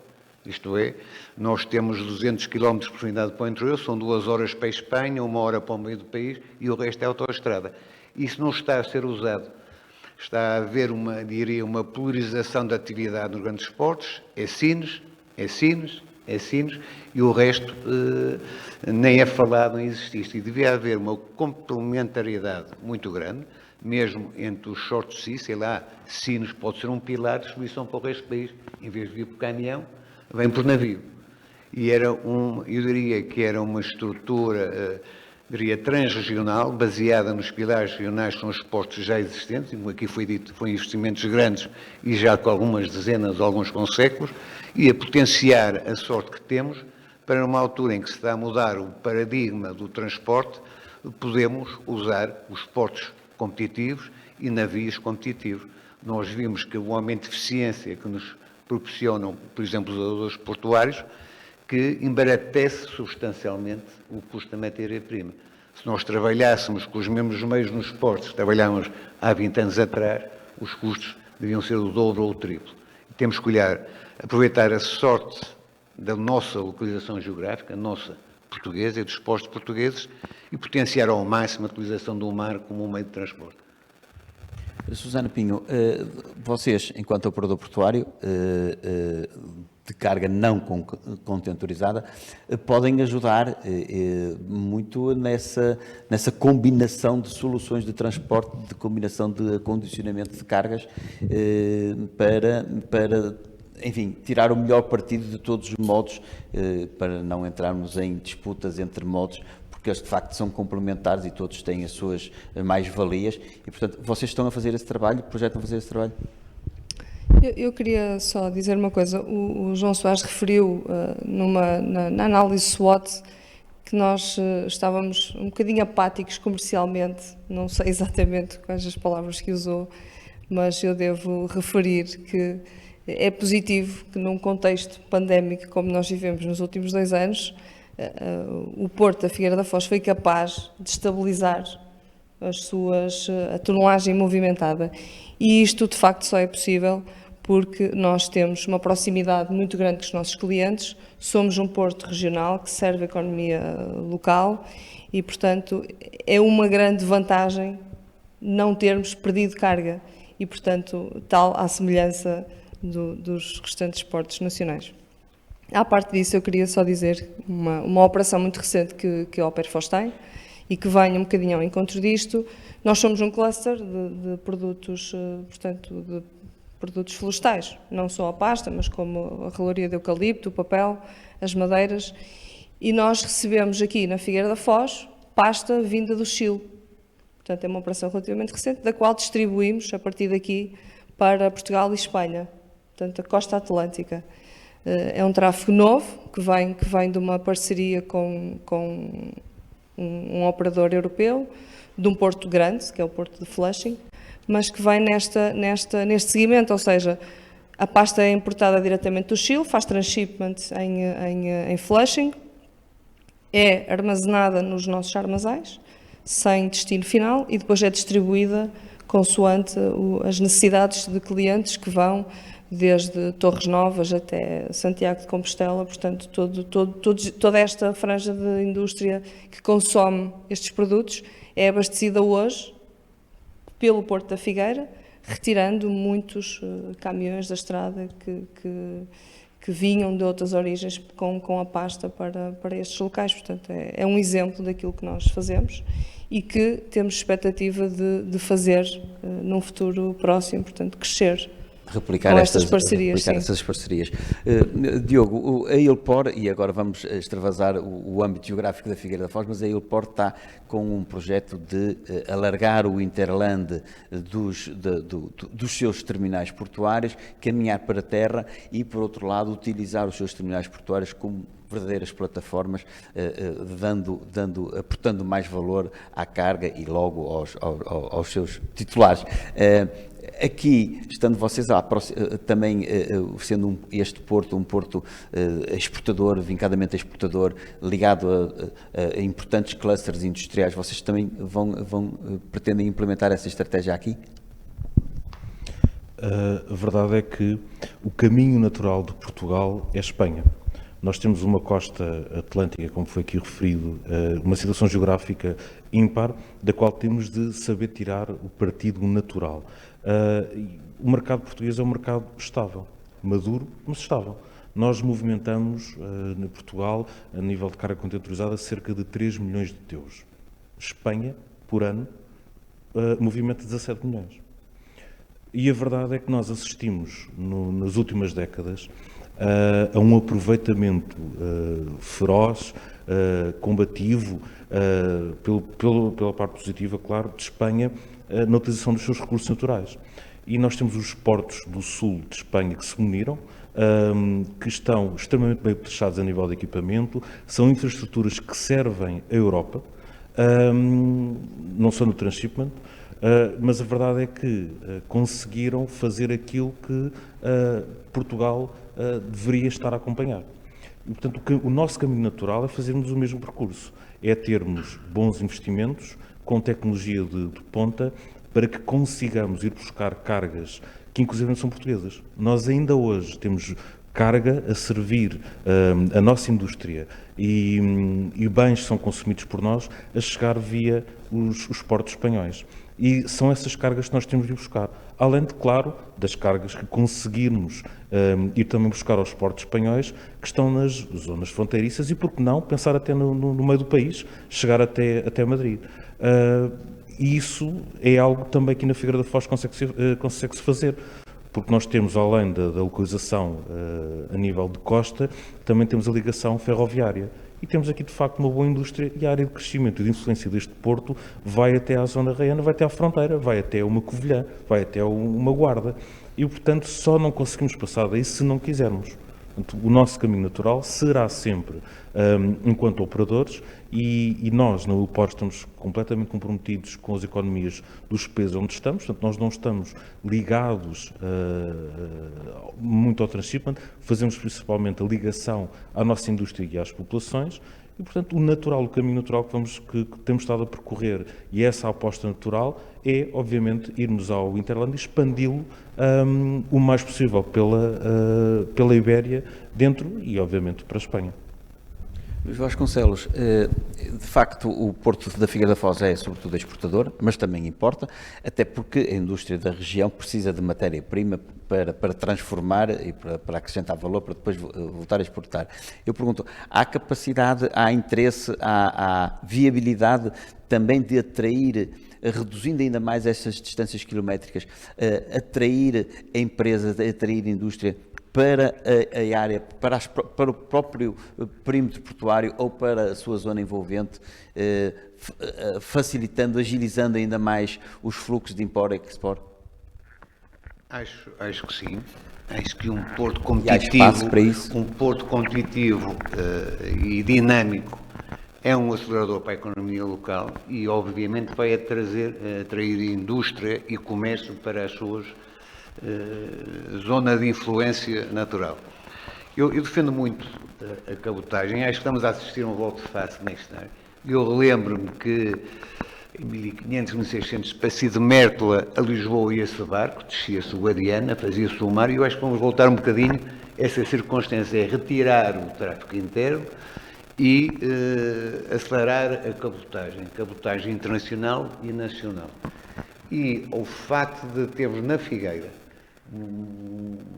isto é, nós temos 200 km de profundidade para o interior, são 2 horas para a Espanha, 1 hora para o meio do país e o resto é autoestrada. Isso não está a ser usado. Está a haver uma polarização da atividade nos grandes portos, é Sines, e o resto nem é falado, nem existe. E devia haver uma complementariedade muito grande, mesmo entre os short sea, sei lá, Sines pode ser um pilar de distribuição para o resto do país, em vez de vir por caminhão, vem por navio. E eu diria que era uma estrutura, diria, transregional, baseada nos pilares regionais, que são os portos já existentes, como aqui foi dito, foram investimentos grandes e já com algumas dezenas, alguns com séculos, e a potenciar a sorte que temos para, numa altura em que se está a mudar o paradigma do transporte, podemos usar os portos competitivos e navios competitivos. Nós vimos que o aumento de eficiência que nos proporcionam, por exemplo, os operadores portuários, que embaratece substancialmente o custo da matéria-prima. Se nós trabalhássemos com os mesmos meios nos portos que trabalhávamos há 20 anos atrás, os custos deviam ser o dobro ou o triplo. Temos que aproveitar a sorte da nossa localização geográfica, nossa portuguesa e dos portos portugueses, e potenciar ao máximo a utilização do mar como um meio de transporte. Susana Pinho, vocês, enquanto operador portuário de carga não contentorizada, podem ajudar muito nessa combinação de soluções de transporte, de combinação de acondicionamento de cargas para, enfim, tirar o melhor partido de todos os modos, para não entrarmos em disputas entre modos, porque eles de facto são complementares e todos têm as suas mais-valias e, portanto, vocês estão a fazer esse trabalho, projetam a fazer esse trabalho? Eu queria só dizer uma coisa. O João Soares referiu na análise SWOT que nós estávamos um bocadinho apáticos comercialmente, não sei exatamente quais as palavras que usou, mas eu devo referir que é positivo que num contexto pandémico como nós vivemos nos últimos 2 anos, o Porto da Figueira da Foz foi capaz de estabilizar a tonelagem movimentada. E isto, de facto, só é possível porque nós temos uma proximidade muito grande com os nossos clientes, somos um porto regional que serve a economia local e, portanto, é uma grande vantagem não termos perdido carga. e, portanto, tal à semelhança dos restantes portos nacionais. À parte disso, eu queria só dizer uma operação muito recente que a Operfos tem e que vem um bocadinho ao encontro disto. Nós somos um cluster de produtos, portanto, de produtos florestais, não só a pasta, mas como a relaria de eucalipto, o papel, as madeiras, e nós recebemos aqui na Figueira da Foz pasta vinda do Chile. Portanto, é uma operação relativamente recente, da qual distribuímos, a partir daqui, para Portugal e Espanha, portanto, a costa atlântica. É um tráfego novo, que vem de uma parceria com um operador europeu, de um porto grande, que é o porto de Flushing, mas que vem neste seguimento, ou seja, a pasta é importada diretamente do Chile, faz transshipment em Flushing, é armazenada nos nossos armazéns, sem destino final, e depois é distribuída consoante as necessidades de clientes que vão desde Torres Novas até Santiago de Compostela, portanto, toda esta franja de indústria que consome estes produtos é abastecida hoje pelo Porto da Figueira, retirando muitos caminhões da estrada que vinham de outras origens com a pasta para estes locais. Portanto, é um exemplo daquilo que nós fazemos e que temos expectativa de fazer num futuro próximo, portanto, crescer. Replicar estas parcerias. Diogo, a Ilpor, e agora vamos extravasar o âmbito geográfico da Figueira da Foz, mas a Ilpor está com um projeto de alargar o Interland dos seus terminais portuários, caminhar para a terra e, por outro lado, utilizar os seus terminais portuários como verdadeiras plataformas, aportando mais valor à carga e logo aos seus titulares. Aqui, estando vocês também sendo este porto um porto exportador, vincadamente exportador, ligado a importantes clusters industriais, vocês também pretendem implementar essa estratégia aqui? A verdade é que o caminho natural de Portugal é Espanha. Nós temos uma costa atlântica, como foi aqui referido, uma situação geográfica ímpar, da qual temos de saber tirar o partido natural. O mercado português é um mercado estável, maduro, mas estável. Nós movimentamos, em Portugal, a nível de carga contentorizada, cerca de 3 milhões de teus. Espanha, por ano, movimenta 17 milhões. E a verdade é que nós assistimos, nas últimas décadas, a um aproveitamento feroz, combativo, pela parte positiva, claro, de Espanha, na utilização dos seus recursos naturais. E nós temos os portos do sul de Espanha que se uniram, que estão extremamente bem fechados a nível de equipamento, são infraestruturas que servem a Europa, não só no transshipment, mas a verdade é que conseguiram fazer aquilo que Portugal deveria estar a acompanhar. E, portanto, o nosso caminho natural é fazermos o mesmo percurso, é termos bons investimentos, com tecnologia de ponta, para que consigamos ir buscar cargas que inclusive não são portuguesas. Nós ainda hoje temos carga a servir a nossa indústria e bens que são consumidos por nós a chegar via os portos espanhóis. E são essas cargas que nós temos de ir buscar. Além de, claro, das cargas que conseguirmos ir também buscar aos portos espanhóis que estão nas zonas fronteiriças e, por que não, pensar até no meio do país, chegar até Madrid. E isso é algo também que na Figueira da Foz consegue-se fazer, porque nós temos, além da localização a nível de costa, também temos a ligação ferroviária. E temos aqui, de facto, uma boa indústria e a área de crescimento e de influência deste porto vai até à zona raiana, vai até à fronteira, vai até uma Covilhã, vai até uma Guarda. E, portanto, só não conseguimos passar daí se não quisermos. Portanto, o nosso caminho natural será sempre, enquanto operadores, e nós, na Ilpor, estamos completamente comprometidos com as economias dos países onde estamos, portanto, nós não estamos ligados muito ao transshipment, fazemos principalmente a ligação à nossa indústria e às populações, e, portanto, o caminho natural que temos estado a percorrer, e essa aposta natural, é, obviamente, irmos ao Interland e expandi-lo o mais possível pela Ibéria, dentro e, obviamente, para a Espanha. Luís Vasconcelos, de facto o Porto da Figueira da Foz é sobretudo exportador, mas também importa, até porque a indústria da região precisa de matéria-prima para transformar e para acrescentar valor, para depois voltar a exportar. Eu pergunto, há capacidade, há interesse, há viabilidade também de atrair, reduzindo ainda mais essas distâncias quilométricas, atrair empresas, atrair indústria para a área, para o próprio perímetro portuário ou para a sua zona envolvente, facilitando, agilizando ainda mais os fluxos de import e export? Acho que sim. Acho que um porto E há espaço para isso? competitivo e dinâmico é um acelerador para a economia local e, obviamente, vai atrair indústria e comércio para as suas zona de influência natural. Eu defendo muito a cabotagem, acho que estamos a assistir a um volto de face neste ano. Eu lembro-me que em 1500, 1600, para de Mértola a Lisboa ia-se de barco, descia-se o Guadiana, fazia-se o mar, e eu acho que vamos voltar um bocadinho essa circunstância, é retirar o tráfego interno e acelerar a cabotagem internacional e nacional. E o facto de termos na Figueira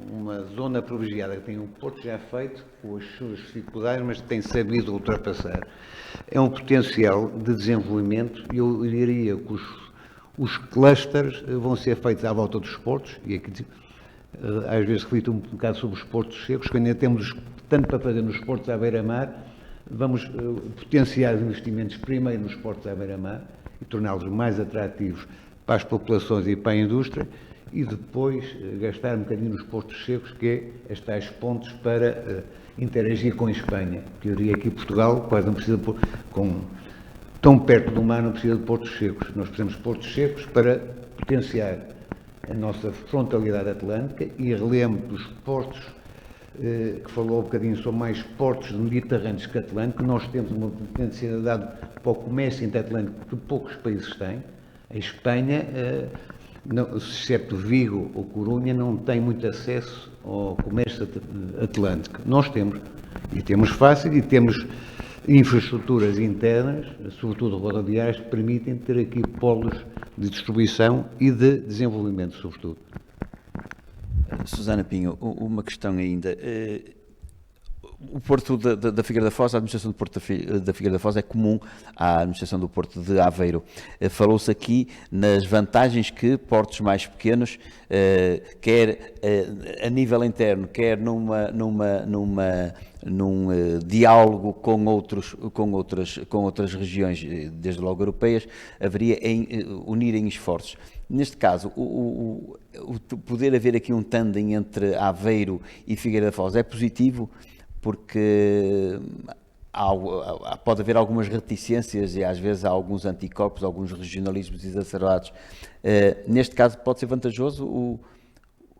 uma zona privilegiada que tem um porto já feito, com as suas dificuldades, mas tem sabido ultrapassar, é um potencial de desenvolvimento. Eu diria que os clusters vão ser feitos à volta dos portos, e aqui às vezes reflito um bocado sobre os portos secos, que ainda temos tanto para fazer nos portos à beira-mar. Vamos potenciar os investimentos primeiro nos portos à beira-mar e torná-los mais atrativos para as populações e para a indústria, e depois gastar um bocadinho nos portos secos, que é as tais pontes para interagir com a Espanha. Porque eu diria que Portugal quase não precisa, tão perto do mar, não precisa de portos secos. Nós precisamos de portos secos para potenciar a nossa frontalidade atlântica, e relembro dos portos que falou um bocadinho, são mais portos mediterrâneos que atlânticos. Nós temos uma potencialidade para o comércio interatlântico que poucos países têm. A Espanha, excepto Vigo ou Corunha, não tem muito acesso ao comércio atlântico. Nós temos, e temos fácil, e temos infraestruturas internas, sobretudo rodoviárias, que permitem ter aqui polos de distribuição e de desenvolvimento, sobretudo. Susana Pinho, uma questão ainda. O Porto da Figueira da Foz, a administração do Porto da Figueira da Foz é comum à administração do Porto de Aveiro. Falou-se aqui nas vantagens que portos mais pequenos, quer a nível interno, quer num diálogo com outras regiões, desde logo europeias, haveria em unirem esforços. Neste caso, o poder haver aqui um tandem entre Aveiro e Figueira da Foz é positivo, porque pode haver algumas reticências e às vezes há alguns anticorpos, alguns regionalismos exacerbados. Neste caso pode ser vantajoso,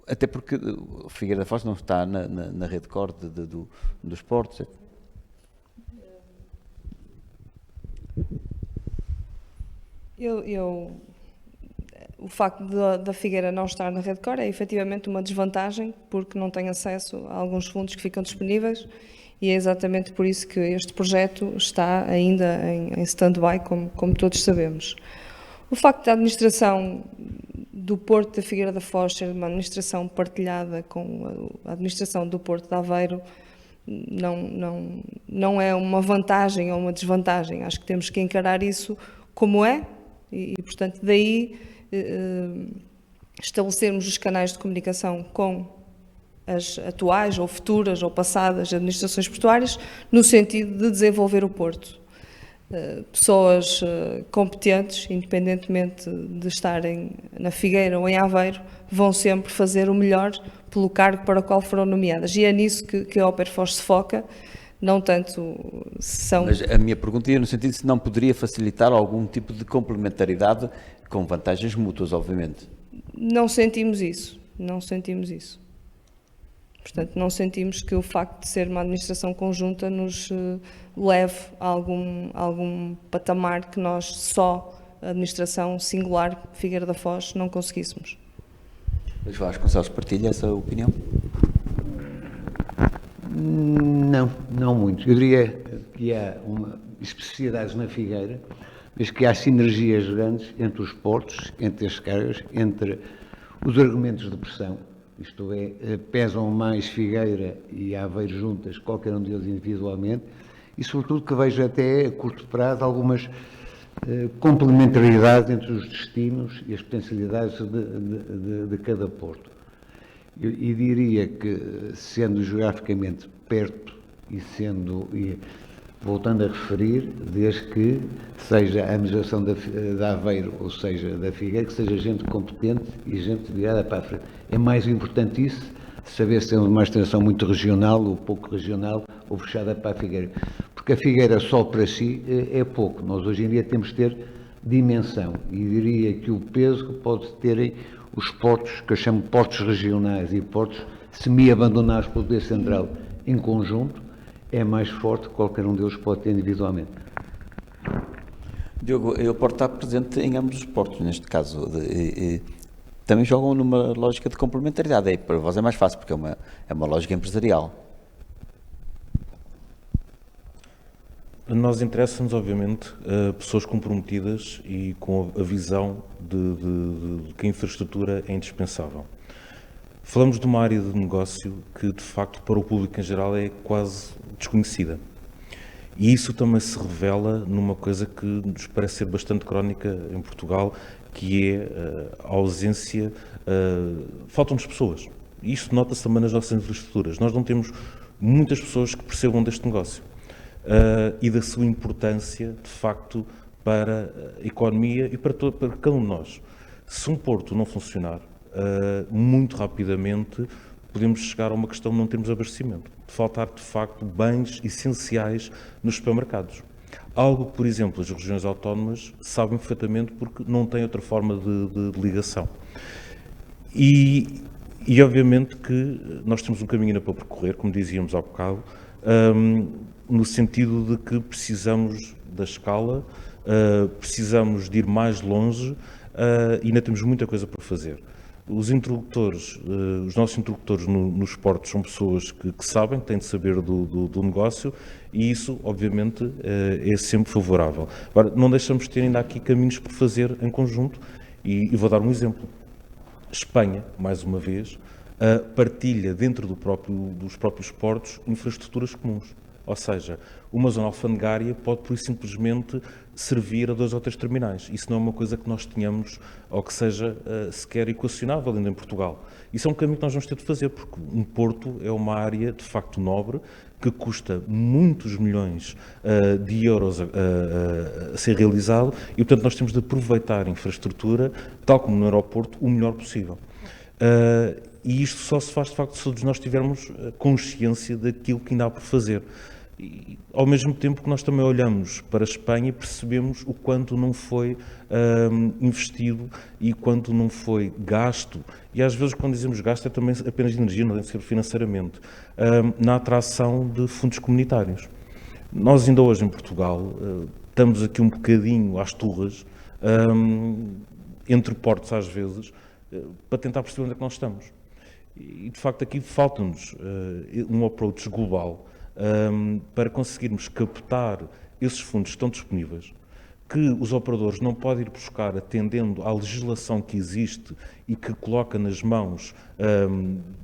até porque o Figueira da Foz não está na rede core dos portos. O facto da Figueira não estar na rede core é efetivamente uma desvantagem, porque não tem acesso a alguns fundos que ficam disponíveis, e é exatamente por isso que este projeto está ainda em stand-by, como todos sabemos. O facto da administração do Porto da Figueira da Foz ser uma administração partilhada com a administração do Porto de Aveiro não é uma vantagem ou uma desvantagem. Acho que temos que encarar isso como é, e portanto, daí estabelecermos os canais de comunicação com as atuais ou futuras ou passadas administrações portuárias no sentido de desenvolver o Porto. Pessoas competentes, independentemente de estarem na Figueira ou em Aveiro, vão sempre fazer o melhor pelo cargo para o qual foram nomeadas. E é nisso que a Operfoz se foca, não tanto são... Mas a minha pergunta ia no sentido de se não poderia facilitar algum tipo de complementaridade com vantagens mútuas, obviamente. Não sentimos isso. Portanto, não sentimos que o facto de ser uma administração conjunta nos leve a algum patamar que nós só, a administração singular Figueira da Foz, não conseguíssemos. Luís Vasconcelos, partilha essa opinião? Não muito. Eu diria que há especificidades na Figueira, mas que há sinergias grandes entre os portos, entre as cargas, entre os argumentos de pressão, isto é, pesam mais Figueira e Aveiro juntas, qualquer um deles individualmente, e sobretudo que vejo até a curto prazo algumas complementaridades entre os destinos e as potencialidades de cada porto. E diria que, sendo geograficamente perto e voltando a referir, desde que seja a administração da Aveiro, ou seja, da Figueira, que seja gente competente e gente virada para a frente. É mais importante isso, saber se temos uma extensão muito regional ou pouco regional, ou fechada para a Figueira. Porque a Figueira só para si é pouco. Nós hoje em dia temos de ter dimensão, e diria que o peso que pode terem os portos, que eu chamo de portos regionais e portos semi-abandonados pelo poder central em conjunto, é mais forte que qualquer um deles pode ter individualmente. Diogo, o Porto está presente em ambos os portos, neste caso. Também jogam numa lógica de complementaridade. Aí para vós é mais fácil, porque é uma lógica empresarial. A nós interessa-nos, obviamente, pessoas comprometidas e com a visão de que a infraestrutura é indispensável. Falamos de uma área de negócio que, de facto, para o público em geral é quase desconhecida. E isso também se revela numa coisa que nos parece ser bastante crónica em Portugal, que é a ausência, faltam-nos pessoas. E isto nota-se também nas nossas infraestruturas. Nós não temos muitas pessoas que percebam deste negócio e da sua importância, de facto, para a economia e para cada um de nós. Se um porto não funcionar, muito rapidamente podemos chegar a uma questão de não termos abastecimento, de faltar, de facto, bens essenciais nos supermercados. Algo que, por exemplo, as regiões autónomas sabem perfeitamente porque não têm outra forma de ligação. E obviamente que nós temos um caminho ainda para percorrer, como dizíamos há bocado, no sentido de que precisamos da escala, precisamos de ir mais longe e ainda temos muita coisa para fazer. Os interlocutores, os nossos interlocutores nos portos são pessoas que sabem, que têm de saber do negócio e isso, obviamente, é sempre favorável. Agora, não deixamos de ter ainda aqui caminhos por fazer em conjunto e vou dar um exemplo. Espanha, mais uma vez, partilha dentro dos próprios portos infraestruturas comuns. Ou seja, uma zona alfandegária pode, por simplesmente, servir a 2 ou 3 terminais. Isso não é uma coisa que nós tenhamos ou que seja sequer equacionável ainda em Portugal. Isso é um caminho que nós vamos ter de fazer, porque um porto é uma área, de facto, nobre, que custa muitos milhões de euros a ser realizado e, portanto, nós temos de aproveitar a infraestrutura, tal como no aeroporto, o melhor possível. E isto só se faz, de facto, se todos nós tivermos consciência daquilo que ainda há por fazer. E, ao mesmo tempo que nós também olhamos para a Espanha e percebemos o quanto não foi investido e quanto não foi gasto, e às vezes quando dizemos gasto é também apenas de energia, não deve ser financeiramente, na atração de fundos comunitários. Nós ainda hoje em Portugal estamos aqui um bocadinho às turras, entre portos às vezes, para tentar perceber onde é que nós estamos. E de facto aqui falta-nos um approach global para conseguirmos captar esses fundos que estão disponíveis, que os operadores não podem ir buscar atendendo à legislação que existe e que coloca nas mãos,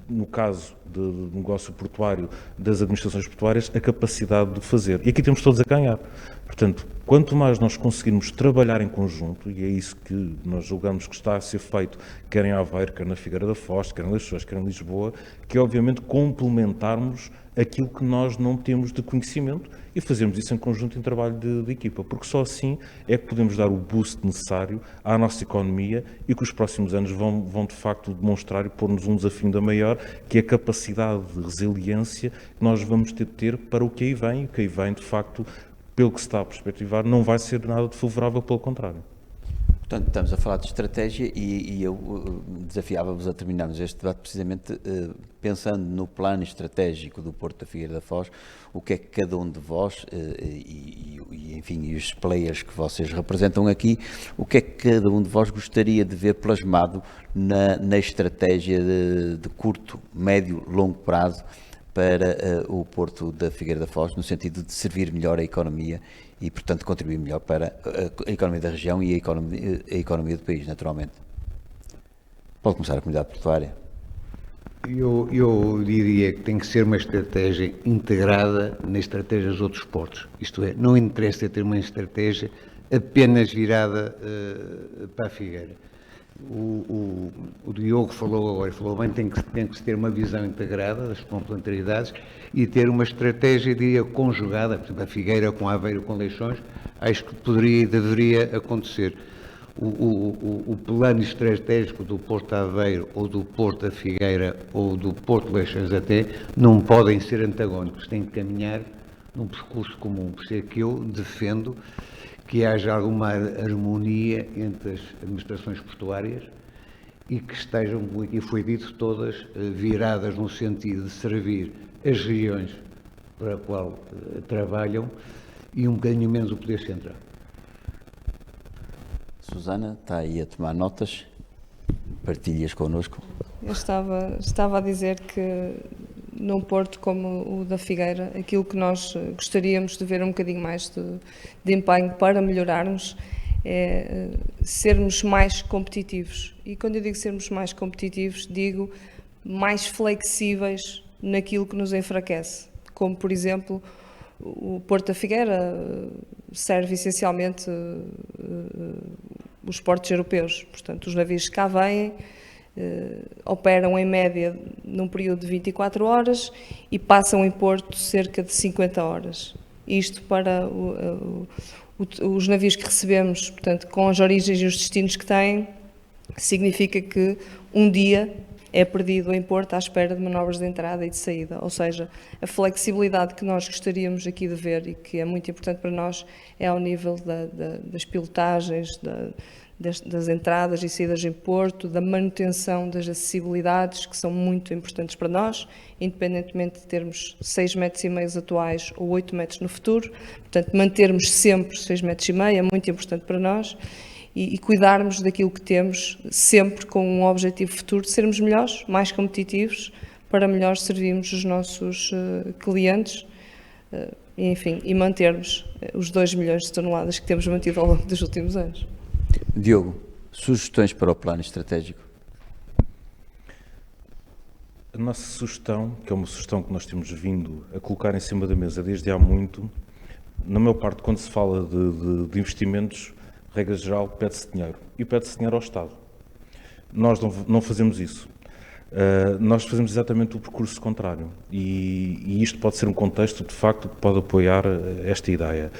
no caso do negócio portuário, das administrações portuárias, a capacidade de fazer. E aqui temos todos a ganhar. Portanto, quanto mais nós conseguirmos trabalhar em conjunto, e é isso que nós julgamos que está a ser feito, quer em Aveiro, quer na Figueira da Foz, quer em Leixões, quer em Lisboa, que é obviamente complementarmos aquilo que nós não temos de conhecimento e fazermos isso em conjunto em trabalho de equipa, porque só assim é que podemos dar o boost necessário à nossa economia e que os próximos anos vão de facto demonstrar e pôr-nos um desafio ainda maior, que é a capacidade de resiliência que nós vamos ter de ter para o que aí vem, e o que aí vem de facto, pelo que se está a perspectivar, não vai ser nada de favorável, pelo contrário. Portanto, estamos a falar de estratégia e eu desafiava-vos a terminarmos este debate precisamente pensando no plano estratégico do Porto da Figueira da Foz, o que é que cada um de vós enfim, e os players que vocês representam aqui, o que é que cada um de vós gostaria de ver plasmado na estratégia de curto, médio, longo prazo para o Porto da Figueira da Foz, no sentido de servir melhor a economia e, portanto, contribuir melhor para a economia da região e a economia do país, naturalmente. Pode começar a comunidade portuária. Eu diria que tem que ser uma estratégia integrada na estratégia dos outros portos. Isto é, não interessa ter uma estratégia apenas virada para a Figueira. O Diogo falou agora, falou bem, tem que se ter uma visão integrada das complementaridades e ter uma estratégia, diria, conjugada, por exemplo, a Figueira com Aveiro, com Leixões, acho que poderia e deveria acontecer. O plano estratégico do Porto de Aveiro, ou do Porto da Figueira, ou do Porto de Leixões até, não podem ser antagónicos, têm que caminhar num percurso comum, por isso é que eu defendo que haja alguma harmonia entre as administrações portuárias e que estejam, como aqui foi dito, todas viradas no sentido de servir as regiões para a qual trabalham e um bocadinho menos o poder central. Susana, está aí a tomar notas, partilhas connosco. Eu estava a dizer que num porto como o da Figueira, aquilo que nós gostaríamos de ver um bocadinho mais de empenho para melhorarmos é sermos mais competitivos. E quando eu digo sermos mais competitivos, digo mais flexíveis naquilo que nos enfraquece. Como, por exemplo, o Porto da Figueira serve essencialmente os portos europeus. Portanto, os navios que cá vêm operam em média num período de 24 horas e passam em Porto cerca de 50 horas. Isto para os navios que recebemos, portanto, com as origens e os destinos que têm, significa que um dia é perdido em Porto à espera de manobras de entrada e de saída. Ou seja, a flexibilidade que nós gostaríamos aqui de ver e que é muito importante para nós é ao nível das pilotagens, das entradas e saídas em Porto, da manutenção das acessibilidades, que são muito importantes para nós, independentemente de termos 6,5 metros atuais ou 8 metros no futuro. Portanto, mantermos sempre 6,5 metros é muito importante para nós e cuidarmos daquilo que temos, sempre com um objetivo futuro de sermos melhores, mais competitivos, para melhor servirmos os nossos clientes, enfim, e mantermos os 2 milhões de toneladas que temos mantido ao longo dos últimos anos. Diogo, sugestões para o plano estratégico? A nossa sugestão, que é uma sugestão que nós temos vindo a colocar em cima da mesa desde há muito, na maior parte, quando se fala de investimentos, regra geral, pede-se dinheiro. E pede-se dinheiro ao Estado. Nós não fazemos isso. Nós fazemos exatamente o percurso contrário. E isto pode ser um contexto, de facto, que pode apoiar esta ideia.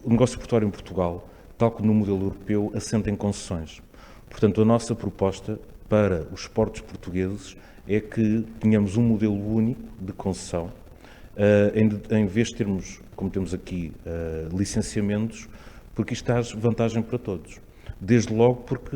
O negócio portuário em Portugal, tal como no modelo europeu, assenta em concessões. Portanto, a nossa proposta para os portos portugueses é que tenhamos um modelo único de concessão, em vez de termos, como temos aqui, licenciamentos, porque isto traz vantagem para todos. Desde logo porque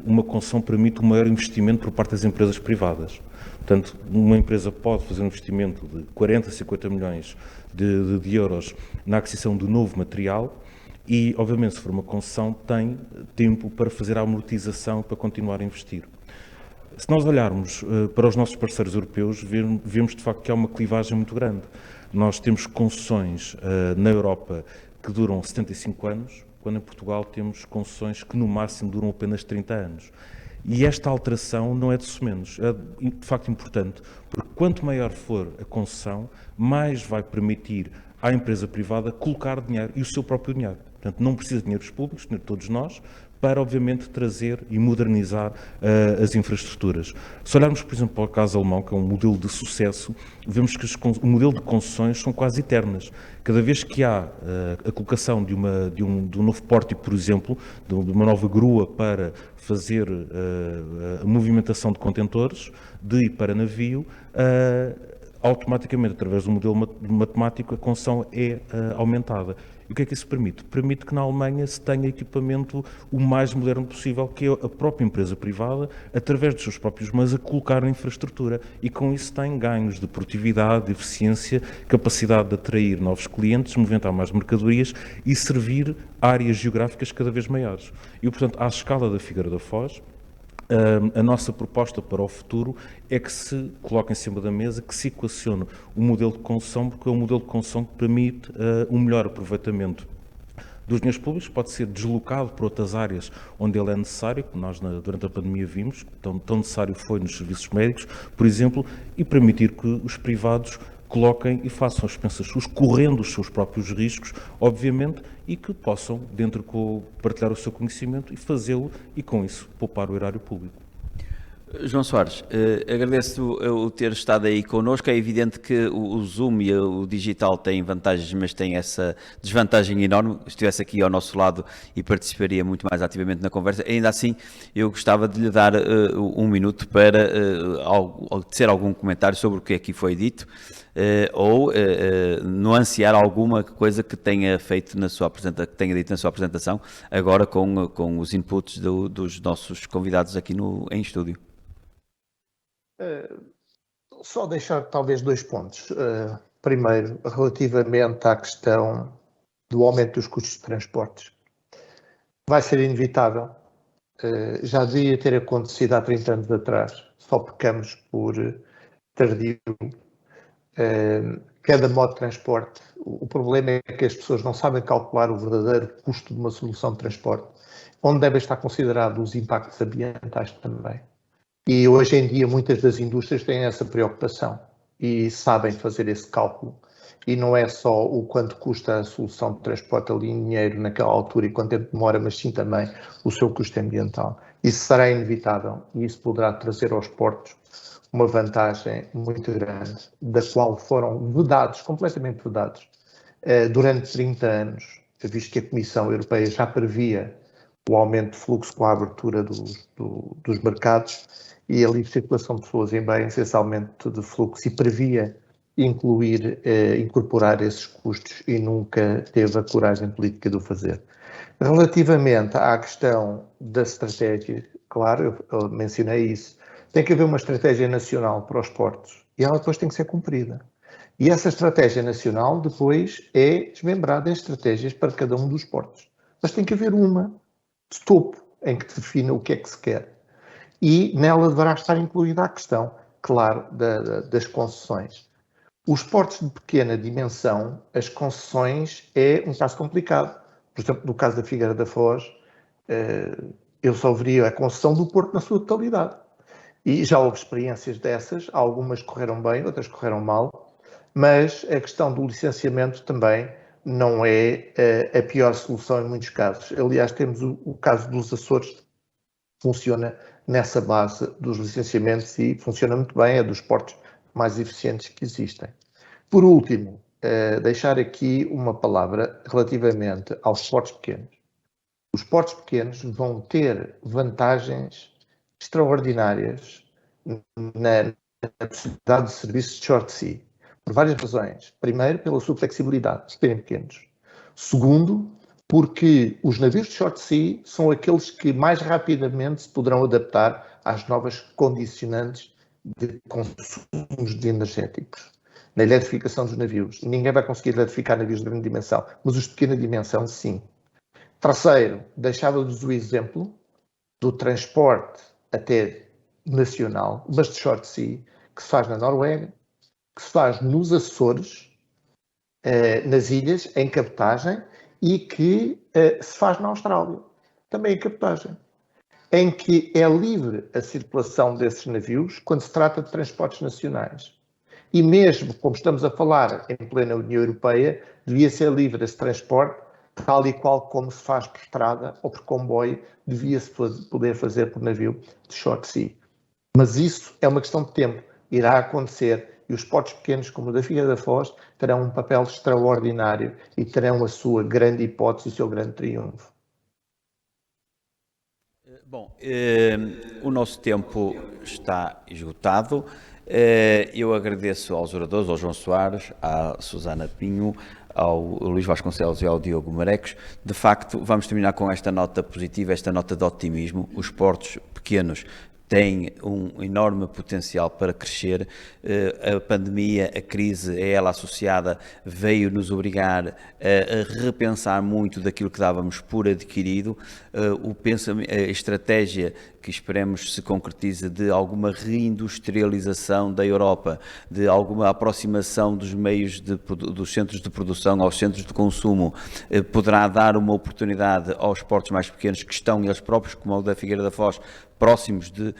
uma concessão permite um maior investimento por parte das empresas privadas. Portanto, uma empresa pode fazer um investimento de 40, 50 milhões de euros na aquisição de novo material e, obviamente, se for uma concessão, tem tempo para fazer a amortização para continuar a investir. Se nós olharmos para os nossos parceiros europeus, vemos de facto que há uma clivagem muito grande. Nós temos concessões na Europa que duram 75 anos, quando em Portugal temos concessões que no máximo duram apenas 30 anos. E esta alteração não é de sumenos, é de facto importante, porque quanto maior for a concessão, mais vai permitir à empresa privada colocar dinheiro e o seu próprio dinheiro. Portanto, não precisa de dinheiros públicos, de todos nós, para, obviamente, trazer e modernizar as infraestruturas. Se olharmos, por exemplo, para o caso alemão, que é um modelo de sucesso, vemos que o modelo de concessões são quase eternas. Cada vez que há a colocação de um novo pórtico, por exemplo, de uma nova grua para fazer a movimentação de contentores, de e para navio, automaticamente, através do modelo matemático, a concessão é aumentada. E o que é que isso permite? Permite que na Alemanha se tenha equipamento o mais moderno possível, que é a própria empresa privada, através dos seus próprios meios, a colocar na infraestrutura. E com isso tem ganhos de produtividade, de eficiência, capacidade de atrair novos clientes, movimentar mais mercadorias e servir áreas geográficas cada vez maiores. E, portanto, à escala da Figueira da Foz, A nossa proposta para o futuro é que se coloque em cima da mesa, que se equacione o modelo de concessão, porque é um modelo de concessão que permite um melhor aproveitamento dos dinheiros públicos, pode ser deslocado para outras áreas onde ele é necessário, que nós durante a pandemia vimos, que tão necessário foi nos serviços médicos, por exemplo, e permitir que os privados coloquem e façam as expensas suas, correndo os seus próprios riscos, obviamente, e que possam, partilhar o seu conhecimento e fazê-lo, e com isso poupar o erário público. João Soares, agradeço o ter estado aí connosco. É evidente que o Zoom e o digital têm vantagens, mas têm essa desvantagem enorme. Se estivesse aqui ao nosso lado e participaria muito mais ativamente na conversa, ainda assim eu gostava de lhe dar um minuto para tecer algum comentário sobre o que aqui foi dito, ou nuancear alguma coisa que tenha feito que tenha dito na sua apresentação, agora com os inputs dos nossos convidados aqui em estúdio. Só deixar talvez 2 pontos. Primeiro, relativamente à questão do aumento dos custos de transportes. Vai ser inevitável. Já devia ter acontecido há 30 anos atrás, só pecamos por tardio. Cada modo de transporte, o problema é que as pessoas não sabem calcular o verdadeiro custo de uma solução de transporte, onde devem estar considerados os impactos ambientais também. E hoje em dia muitas das indústrias têm essa preocupação e sabem fazer esse cálculo. E não é só o quanto custa a solução de transporte ali em dinheiro naquela altura e quanto tempo demora, mas sim também o seu custo ambiental. Isso será inevitável e isso poderá trazer aos portos uma vantagem muito grande, da qual foram vedados, completamente vedados, durante 30 anos, visto que a Comissão Europeia já previa o aumento de fluxo com a abertura dos mercados e a livre circulação de pessoas em bens, esse aumento de fluxo, e previa incorporar esses custos e nunca teve a coragem política de o fazer. Relativamente à questão da estratégia, claro, eu mencionei isso, tem que haver uma estratégia nacional para os portos e ela depois tem que ser cumprida. E essa estratégia nacional depois é desmembrada em estratégias para cada um dos portos. Mas tem que haver uma de topo em que defina o que é que se quer. E nela deverá estar incluída a questão, claro, das concessões. Os portos de pequena dimensão, as concessões é um caso complicado. Por exemplo, no caso da Figueira da Foz, eu só veria a concessão do porto na sua totalidade. E já houve experiências dessas, algumas correram bem, outras correram mal, mas a questão do licenciamento também não é a pior solução em muitos casos. Aliás, temos o caso dos Açores, funciona nessa base dos licenciamentos e funciona muito bem, é dos portos mais eficientes que existem. Por último, deixar aqui uma palavra relativamente aos portos pequenos. Os portos pequenos vão ter vantagens extraordinárias na possibilidade de serviços de short sea, por várias razões. Primeiro, pela sua flexibilidade, de serem pequenos. Segundo, porque os navios de short sea são aqueles que mais rapidamente se poderão adaptar às novas condicionantes de consumos de energéticos. Na eletrificação dos navios, ninguém vai conseguir eletrificar navios de grande dimensão, mas os de pequena dimensão, sim. Terceiro, deixava-vos o exemplo do transporte até nacional, mas de short sea, que se faz na Noruega, que se faz nos Açores, nas ilhas, em cabotagem, e que se faz na Austrália, também em cabotagem, em que é livre a circulação desses navios quando se trata de transportes nacionais. E mesmo, como estamos a falar em plena União Europeia, devia ser livre esse transporte, tal e qual como se faz por estrada ou por comboio, devia-se poder fazer por navio de short sea. Mas isso é uma questão de tempo, irá acontecer, e os portos pequenos, como o da Figueira da Foz, terão um papel extraordinário e terão a sua grande hipótese e o seu grande triunfo. Bom, o nosso tempo está esgotado. Eu agradeço aos oradores, ao João Soares, à Susana Pinho, ao Luís Vasconcelos e ao Diogo Marecos. De facto, vamos terminar com esta nota positiva, esta nota de otimismo. Os portos pequenos têm um enorme potencial para crescer. A pandemia, a crise, a ela associada, veio nos obrigar a repensar muito daquilo que dávamos por adquirido. A estratégia que esperemos se concretize, de alguma reindustrialização da Europa, de alguma aproximação dos meios dos centros de produção aos centros de consumo, poderá dar uma oportunidade aos portos mais pequenos que estão eles próprios, como o da Figueira da Foz, próximos de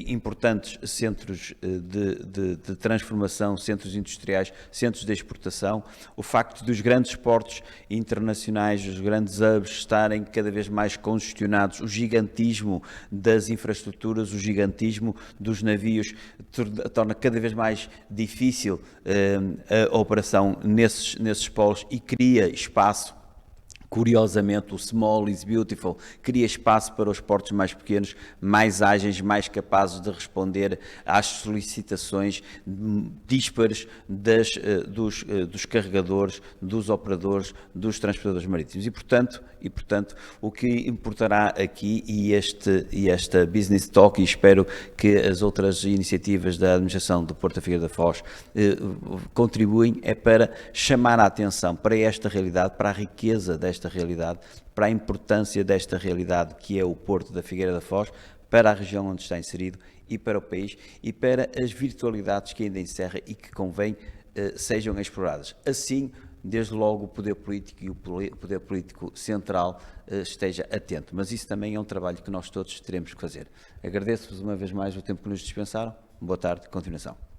importantes centros de transformação, centros industriais, centros de exportação. O facto dos grandes portos internacionais, os grandes hubs estarem cada vez mais congestionados, o gigantismo das infraestruturas, o gigantismo dos navios torna cada vez mais difícil a operação nesses polos e cria espaço. Curiosamente, o Small is Beautiful cria espaço para os portos mais pequenos, mais ágeis, mais capazes de responder às solicitações díspares dos carregadores, dos operadores, dos transportadores marítimos. E, portanto, o que importará aqui, e esta Business Talk, e espero que as outras iniciativas da administração do Porto da Figueira da Foz contribuem, é para chamar a atenção para esta realidade, para a riqueza desta realidade, para a importância desta realidade que é o Porto da Figueira da Foz, para a região onde está inserido e para o país e para as virtualidades que ainda encerra e que convém sejam exploradas. Assim, desde logo o poder político e o poder político central esteja atento. Mas isso também é um trabalho que nós todos teremos que fazer. Agradeço-vos uma vez mais o tempo que nos dispensaram. Boa tarde, continuação.